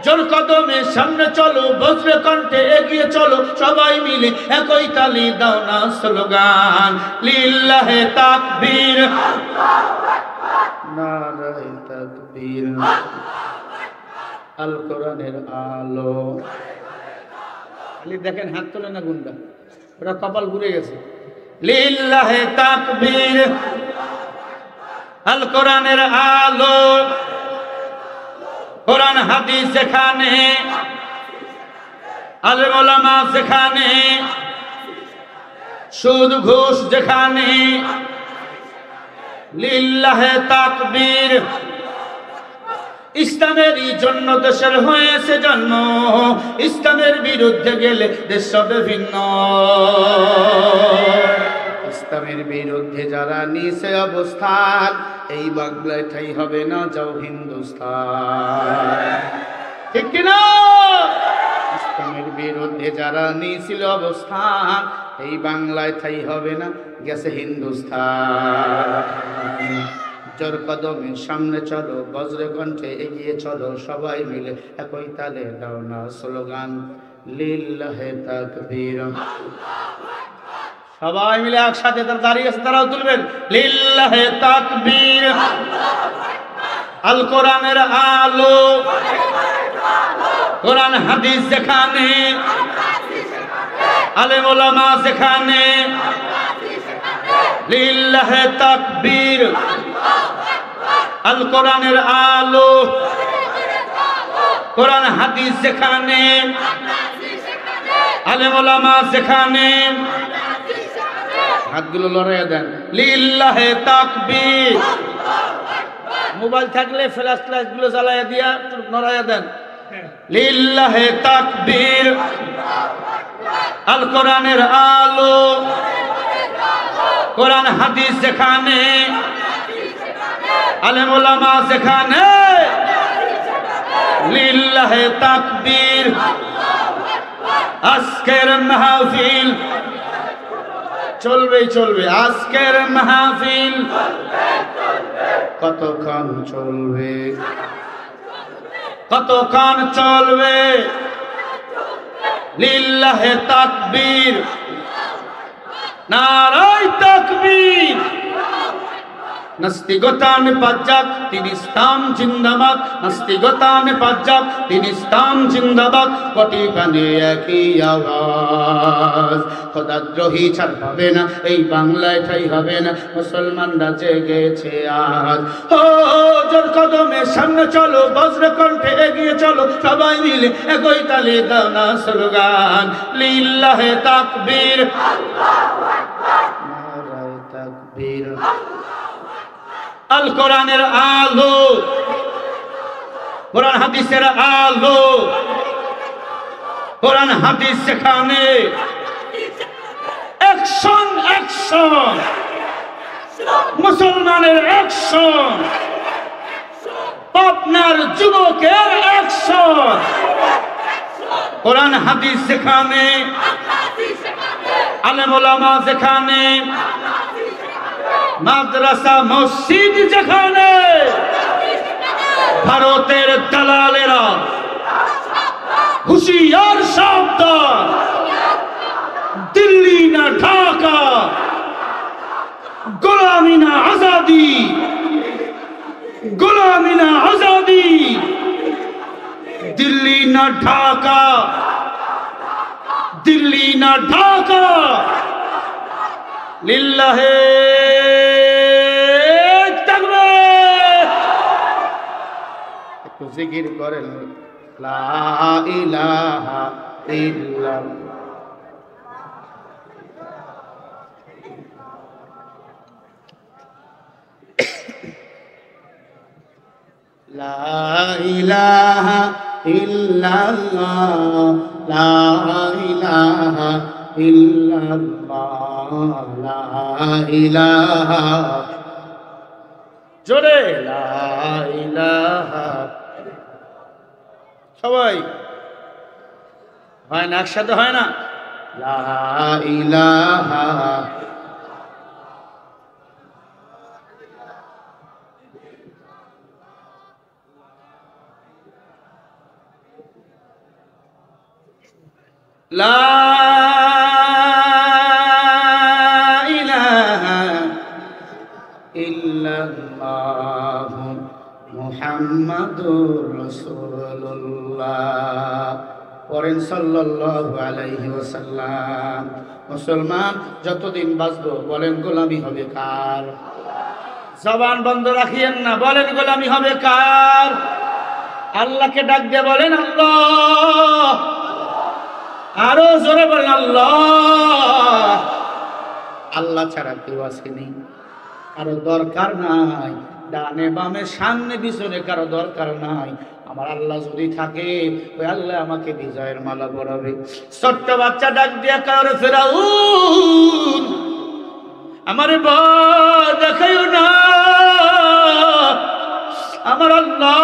জোর কদমে সামনে চলো, বজ্র কণ্ঠে এগিয়ে চলো, সবাই মিলে একই তালি দাও না স্লোগান, লিল্লাহে তাকবীর, নারায়ে তাকবীর, আল কোরআনের আলো। খালি দেখেন হাত তোলে না গুন্ডা, ওরা কপাল ঘুরে গেছে। লিল্লাহে তাকবীর, আল কোরআনের আলো, কোরআন হাদিস যেখানে, আলেম ওলামা যেখানে, সুদ ঘুষ যেখানে, লিল্লাহে তাকবীর। ইসলামেরই জন্য দেশের হয়েছে জন্ম, ইসলামের বিরুদ্ধে গেলে দেশ হবে ভিন্ন। ইসলামের বিরুদ্ধে যারা নিছে অবস্থান, এই বাংলায় ঠাই হবে না, যাও হিন্দুস্তান। ঠিক কিনা? ইসলামের বিরুদ্ধে যারা নিয়েছিল অবস্থান, এই বাংলায় ঠাই হবে না, গেছে হিন্দুস্তান। জোর কদমে সামনে চলো, বজ্র কণ্ঠে এগিয়ে চলো, সবাই মিলে একই তালে দাও না স্লোগান, লিল্লাহে তাকবীর। সবাই মিলে একসাথে, তারা দাঁড়িয়ে আছে তারাও তুলবেন, লিল্লাহে তাকবীর, আল কোরআনের আলো, কোরআন হাদিস যেখানে, আলেম ওলামা যেখানে, লিল্লাহে তাকবীর, আল কোরআনের আলো, কোরআন হাদিস যেখানে, আলেম ওলামা যেখানে, হাতগুলো লড়াইয়া দেন, লিল্লাহে তাকবীর, মোবাইল থাকলে ফ্ল্যাশ লাইট গুলো জ্বালাইয়া দিয়া নড়াইয়া দেন। লিল্লাহে তাকবীর, আল কোরআনের আলো, কোরআন হাদিস যেখানে, আলেম ওলামা যেখানে, লিল্লাহে তাকবীর। আজকের মাহফিল চলবে চলবে, আজকের মাহফিল কতক্ষণ চলবে, কতক্ষণ চলবে? লিল্লাহে তাকবীর, নারায়ে তাকবীর। নাস্তিকতা নিপাত যাক, তিনি ইসলাম জিন্দাবাদ। নাস্তিকতা নিপাত যাক, তিনি ইসলাম জিন্দাবাদ। কোটি প্রাণে একই আওয়াজ, খোদাদ্রোহী ছাড় পাবে না, এই বাংলায় ঠাই হবে না। মুসলমানরা জেগেছে আজ। ও জোর কদমে সামনে চলো, বজ্র কণ্ঠে এগিয়ে চলো, সবাই মিলে একই তালে দাও না স্লোগান, লিল্লাহে তাকবীর, নারায়ে তাকবীর। আল কোরআনের আলো, কোরআন হাদিসের আলো, কোরআন হাদিস সেখানে। অ্যাকশন, অ্যাকশন, মুসলমানের অ্যাকশন, পাবনার যুবকের অ্যাকশন। কোরআন হাদিস সেখানে, আলেম ওলামা যেখানে, মাদ্রাসা মসজিদ যেখানে, ভারতের দালালেরা হুঁশিয়ার সাবধান, দিল্লি না ঢাকা, গোলামি না আজাদি, গোলামি না আজাদি, দিল্লি না ঢাকা, দিল্লি না ঢাকা। লিল্লাহে তাকবীর। একটু জিকির করেন, লা ইলাহা ইল্লাল্লাহ। লা ইলাহা ইল্লাল্লাহ, লা ইলাহা ইল্লাল্লাহ, লা ইলাহা, জোরে লা ইলাহা। সবাই হয় না, একসাথে হয় না, লা ইলাহা। লা ইলাহা ইল্লাল্লাহ মুহাম্মাদুর রাসূলুল্লাহ। পড়েন সাল্লাল্লাহু আলাইহি ওয়াসাল্লাম। মুসলমান যতদিন বাঁচবো বলেন গোলামি হবে কার? জবান বন্ধ রাখিয়েন না, বলেন গোলামি হবে কার? আল্লাহকে ডাক দিয়ে বলেন আল্লাহ, আরো জোরে বলেন আল্লাহ। আল্লাহ ছাড়া কেউ আসেনি, কারো দরকার নাই, ডানে বামে সামনে পিছনে কারো দরকার নাই। আমার আল্লাহ যদি থাকে, ওই আল্লাহ আমাকে বিজয়ের মালা পরাবে। ছোট্ট বাচ্চা ডাক দিয়া কারো, ফেরাউন আমার ভয় দেখাইও না, আমার আল্লাহ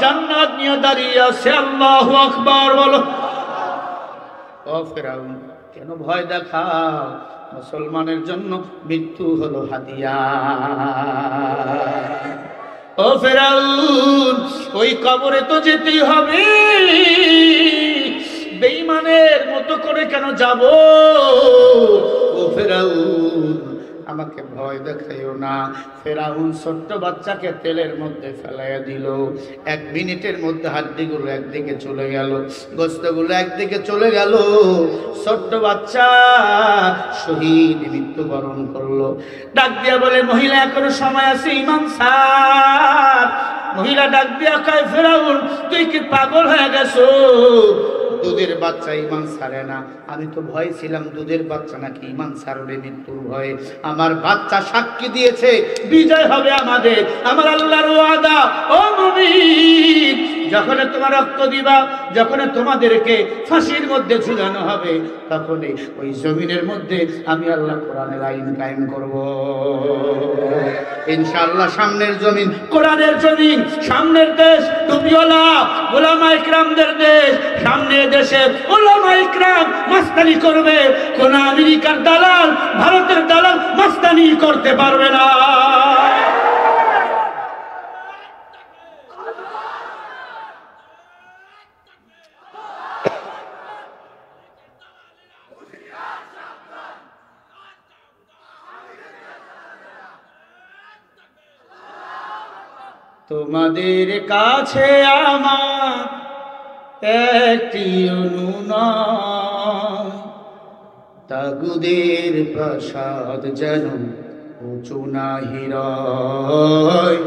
জান্নাত নিয়ে দাঁড়িয়ে আছে, আল্লাহু আকবার বলো। ও ফেরাউন কেন ভয় দেখাও? মুসলমানের জন্য মৃত্যু হলো হাদিয়া। ও ফেরাউন ওই কবরে তো যেতেই হবে, বেঈমানের মতো করে কেন যাব? ও ফেরাউন আমাকে ভয় দেখাইও না। ফেরাউন ছোট্ট বাচ্চাকে তেলের মধ্যে ফেলাইয়া দিল। 1 মিনিটের মধ্যে হাড্ডিগুলো একদিকে চলে গেল, গোশতগুলো একদিকে চলে গেল। ছোট্ট বাচ্চা শহীদ মৃত্যুবরণ করলো। ডাক দিয়া বলে, মহিলা এখনো সময় আছে, ইমাম সাহেব। মহিলা ডাক দিয়া কয়, ফেরাউন তুই কি পাগল হয়ে গেছো? দুধের বাচ্চা ইমান ছাড়ে না। আমি তো ভয় ছিলাম দুধের বাচ্চা নাকি ইমান ছাড়বে মৃত্যুর ভয়ে। আমার বাচ্চা সাক্ষী দিয়েছে বিজয় হবে আমাদের। আমার আল্লাহর ওয়াদা, ও মুমিন, যখন তোমার রক্ত দিবা, যখন তোমাদেরকে ফাঁসির মধ্যে ঝুলানো হবে, তখনই ওই জমিনের মধ্যে আমি আল্লাহ কোরআনের আইন কায়েম করব ইনশাআল্লাহ। সামনের জমিন কোরআনের জমিন, সামনের দেশ টুপিওয়ালা উলামা ইকরামদের দেশ। সামনে দেশে উলামা ইকরাম মাস্তানি করবে, কোন আমেরিকার দালাল, ভারতের দালাল মাস্তানি করতে পারবে না। তোমাদের কাছে আমার একটি অনুনয়, তাগুদের প্রাসাদ যেন উঁচু নাহি রয়,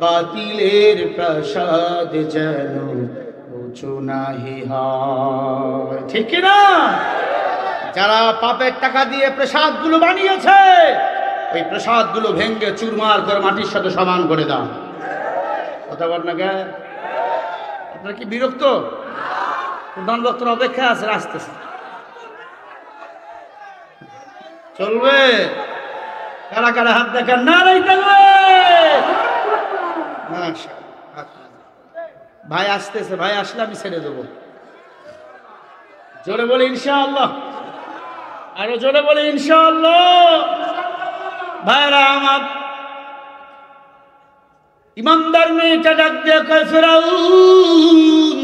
বাতিলের প্রাসাদ যেন উঁচু নাহি হয়। ঠিক না? যারা পাপের টাকা দিয়ে প্রাসাদগুলো বানিয়েছে, এই প্রাসাদগুলো ভেঙ্গে চুরমার করে মাটির সাথে সমান করে দাও। কথা বল না কে? আপনার কি বিরক্ত? প্রধান বক্তার অপেক্ষা আছে, আসতেছে, চলবে? কারা কারা হাত দেখান? না ভাই আসতেছে, ভাই আসলে আমি ছেড়ে দেবো। জোরে বলে ইনশাআল্লাহ, আরো জোরে বলে ইনশাআল্লাহ। ভাইরা আমার, ইমানদার মেয়েটা ডাক দিয়ে কয়, ফেরাউন,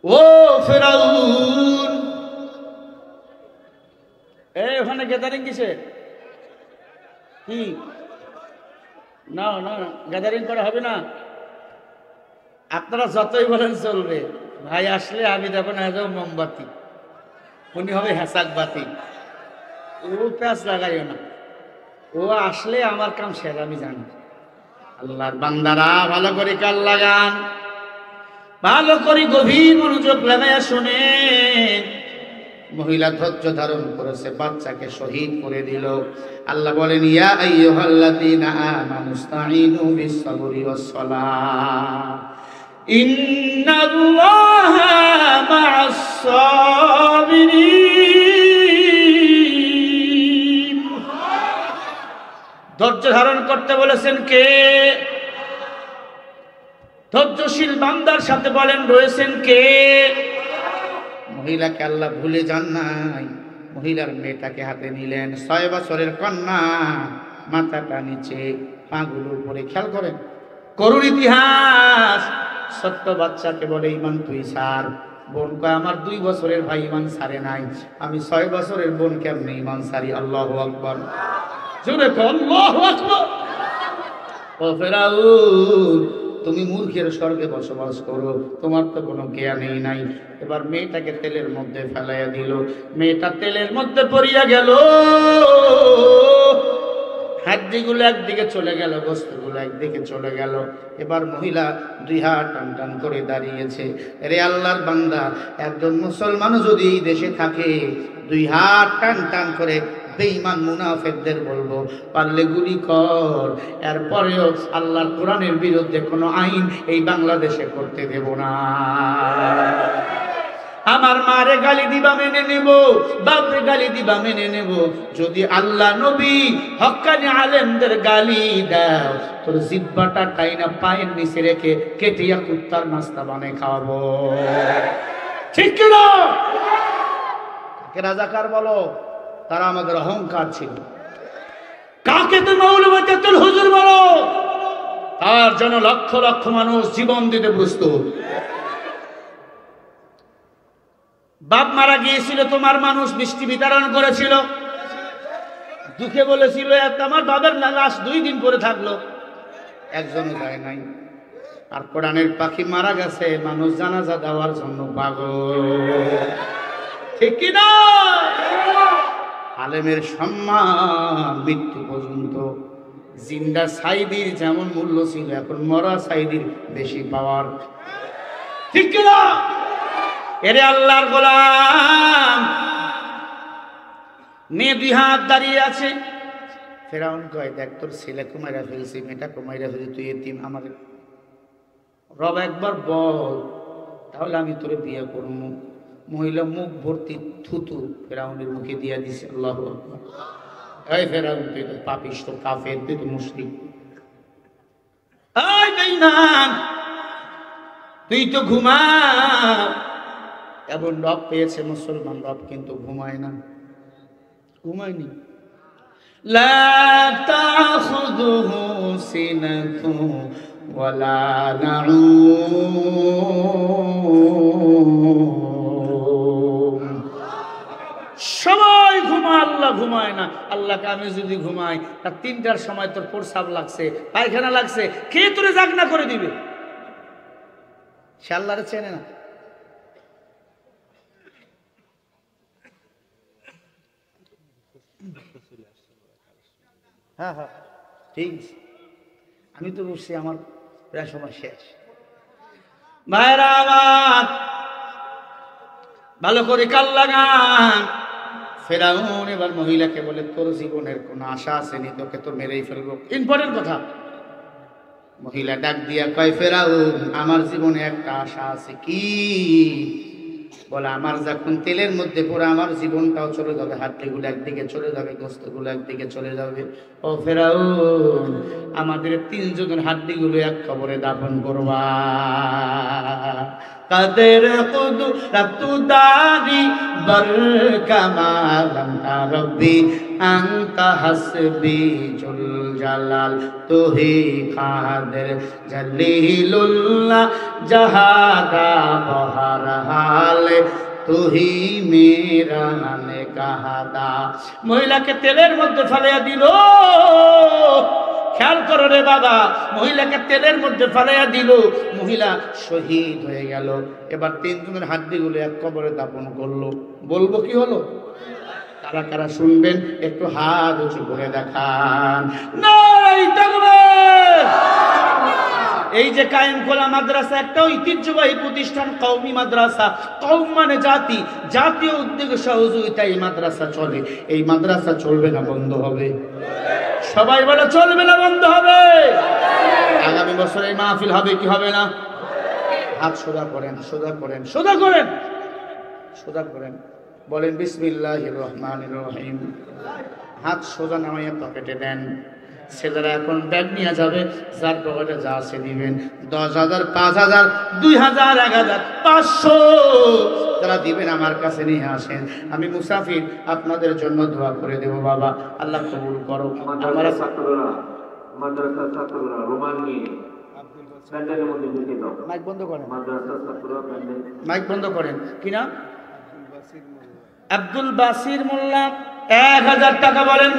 ও ফেরাউন। ওখানে গ্যাদারিং কিসে? কি না না, গ্যাদারিং করা হবে না। আপনারা যতই বলেন চলবে। ভাই আসলে আমি দেখো না মোমবাতি, উনি হবে হেসাক বাতি। ও প্যাঁচ লাগাইও না, ও আসলে আমার কাম শেষ, আমি জানি। আল্লাহর বান্দারা ভালো করে কান লাগান, ভালো করে গভীর মনোযোগ লাগাইয়া শোনেন। মহিলা ধৈর্য ধারণ করেছে, বাচ্চাকে শহীদ করে দিল। আল্লাহ বলেন, ইয়া আইয়ুহাল্লাযীনা আমানুস্তাঈনু বিস-সাবরি ওয়াস-সালাহ, ইন্নাল্লাহা মা'আস-সাবিরিন। ধৈর্য ধারণ করতে বলেছেন কে? ধৈর্যশীল বান্দার সাথে বলেন রয়েছেন কে? মহিলাকে আল্লাহ ভুলে যান নাই। মহিলার মেয়েটাকে হাতে নিলেন, 6 বছরের কন্যা, মাথাটা নিচে, পাগুলো উপরে। খেয়াল করেন, করুণ ইতিহাস। ছোট্ট বাচ্চাকে বলে, ইমান তুই ছাড়। বোন কয়, আমার 2 বছরের ভাই ইমান ছাড়ে নাই, আমি 6 বছরের বোন কেমনে ইমান ছাড়ি? আল্লাহু আকবার, জোরে কর আল্লাহু আকবার। ও ফেরাউন, তুমি মূর্খের স্বর্গে বসবাস করো, তোমার তো কোনো জ্ঞানই নাই। এবার মেয়েটাকে তেলের মধ্যে ফেলাইয়া দিল। মেয়েটা তেলের মধ্যে পড়িয়া গেল, হাড্ডিগুলো একদিকে চলে গেল, গোস্তগুলো একদিকে চলে গেল। এবার মহিলা 2 হাত টান টান করে দাঁড়িয়েছে। রে আল্লাহর বান্দা, একজন মুসলমান যদি এই দেশে থাকে, 2 হাত টান টান করে বেঈমান মুনাফিকদের বলবো, পারলে গুলি কর। এরপরেও আল্লাহর কোরআনের বিরুদ্ধে কোনো আইন এই বাংলাদেশে করতে দেব না। আমার মারে গালি দিবা মেনে নেব, বাপরে গালি দিবা মেনে নেব। যদি আল্লাহ নবী হক্কানি আলেমদের গালি দাও, তোর জিহ্বাটা টাইনা পায়ের নিচে রেখে কেটিয়া কুত্তার নাস্তা বানায় খাওয়াবো। ঠিক কিনা? কাকে রাজাকার বলো? তারা আমাদের অহংকার ছিল। কাকে তো মৌলবাদী হুজুর বলো? তার জন্য লক্ষ লক্ষ মানুষ জীবন দিতে প্রস্তুত। বাপ মারা গিয়েছিল, তোমার মানুষ মিষ্টি বিতরণ করেছিল, দুঃখে বলেছিল আমার বাবার লাশ 2 দিন পরে থাকলো, একজনও যায় নাই। আর কোরআনের পাখি মারা গেছে, মানুষ জানাজা দেওয়ার জন্য পাগল। ঠিক কিনা? আলেমের সম্মান মৃত্যু পর্যন্ত। জিন্দা সাইদির যেমন মূল্য ছিল, এখন মরা সাইদির বেশি পাওয়ার। ঠিক কিনা? এরে আল্লাহর গোলাম, মেয়ে 2 হাত দাঁড়িয়ে আছে। ফেরাউন কয়, দেখ তোর ছেলে কুমাইরা ফেলছি, মেয়েটা কুমাইরা ফেলছি, তুই এতিম, আমার রব একবার বল, তাহলে আমি তোরে বিয়ে করবো। মহিলা মুখ ভর্তি থুতু ফেরাউনের মুখে দিয়া দিছে। আল্লাহু আকবার। এই ফেরাউন, তুই তো পাপিষ্ঠ, কাফের, তুই তো মুশরিক, এই বেঈমান, তুই তো ঘুমা। এমন রব পেয়েছে মুসলমান রব, কিন্তু ঘুমায় না, ঘুমায়নি। লা তাখুযুহু সিনাতু ওয়ালা নাউম। সবাই ঘুমায়, আল্লাহ ঘুমায় না। আল্লাহকে আমি যদি ঘুমাই, তার 3টার সময় তোর প্রস্রাব লাগছে, পায়খানা লাগছে, কে তোরে জাগনা করে দিবে? সে আল্লাহরে চেনে না। হ্যাঁ হ্যাঁ ঠিক, আমি তো বুঝছি আমার প্রায় সময় শেষ। ভাইরা আমার, ভালো করে কাল লাগান। ফেরাউন এবার মহিলাকে বলে, তোর জীবনের কোনো আশা আসেনি, তোকে তো মেরেই ফেলবো। ইম্পর্টেন্ট কথা। মহিলা ডাক দিয়া কয়, ফেরাউন, আমার জীবনে একটা আশা আছে। কি? বলে, আমার যখন তেলের মধ্যে পড়ে আমার জীবনটাও চলে যাবে, হাড্ডিগুলো একদিকে চলে যাবে, গোস্তগুলো একদিকে চলে যাবে। ও ফেরাউন, আমাদের 3 জনের হাড্ডিগুলো এক কবরে দাফন করবা। কাদের কুদরত দারি বরকামাল রব্বি আনতা হাসবি জুল জালাল তুহি কাদের জলিলুল্লাহ জাহাদা বহর হাল তুহি মেরা নে কাহাদা। মহিলাকে তেলের মধ্যে ফেলাইয়া দিল। খেয়াল করো রে বাবা, মহিলাকে তেলের মধ্যে ফেলাইয়া দিল, মহিলা শহীদ হয়ে গেল। এবার 3 জনের হাড্ডিগুলো এক কবরে দাফন করলো। বলবো কি হলো? কারা কারা শুনবেন একটু হাত উঁচু করে দেখান। নারায়ে তাকবীর। এই যে কায়েম খোলা মাদ্রাসা একটা ঐতিহ্যবাহী প্রতিষ্ঠান, কওমি মাদ্রাসা। কওম মানে জাতি, জাতীয় উদ্যোগ সহযোগিতা এই মাদ্রাসা চলে। এই মাদ্রাসা চলবে না বন্ধ হবে? সবাই বলে চলবে না বন্ধ হবে? আগামী বছর এই মাহফিল হবে কি হবে না? হাত সোজা করেন, সোজা করেন, সোজা করেন, সোজা করেন। বলেন বিসমিল্লাহির রহমানির রহিম। হাত সোজা নামাইয়া পকেটে দেন। ছেলেরা এখন ব্যাগ নিয়ে যাবে, যার পকেটে যা আছে দিবেন। 10,000, 5,000, 2,000, 1,000, 500 যারা দিবেন আমার কাছে নিয়ে আসেন। আমি মুসাফির, আপনাদের জন্য দোয়া করে দেব। বাবা আল্লাহ কবুল করো। আমার ছাত্ররা, মাদ্রাসার ছাত্ররা রোমান নিয়ে প্যান্ডেলের মধ্যে ঢুকে দাও। মাইক বন্ধ করেন। মাদ্রাসার ছাত্ররা প্যান্ডেল, মাইক বন্ধ করেন। কি নাম? আব্দুল বাসির মোল্লা। 1,000 টাকা বলেন।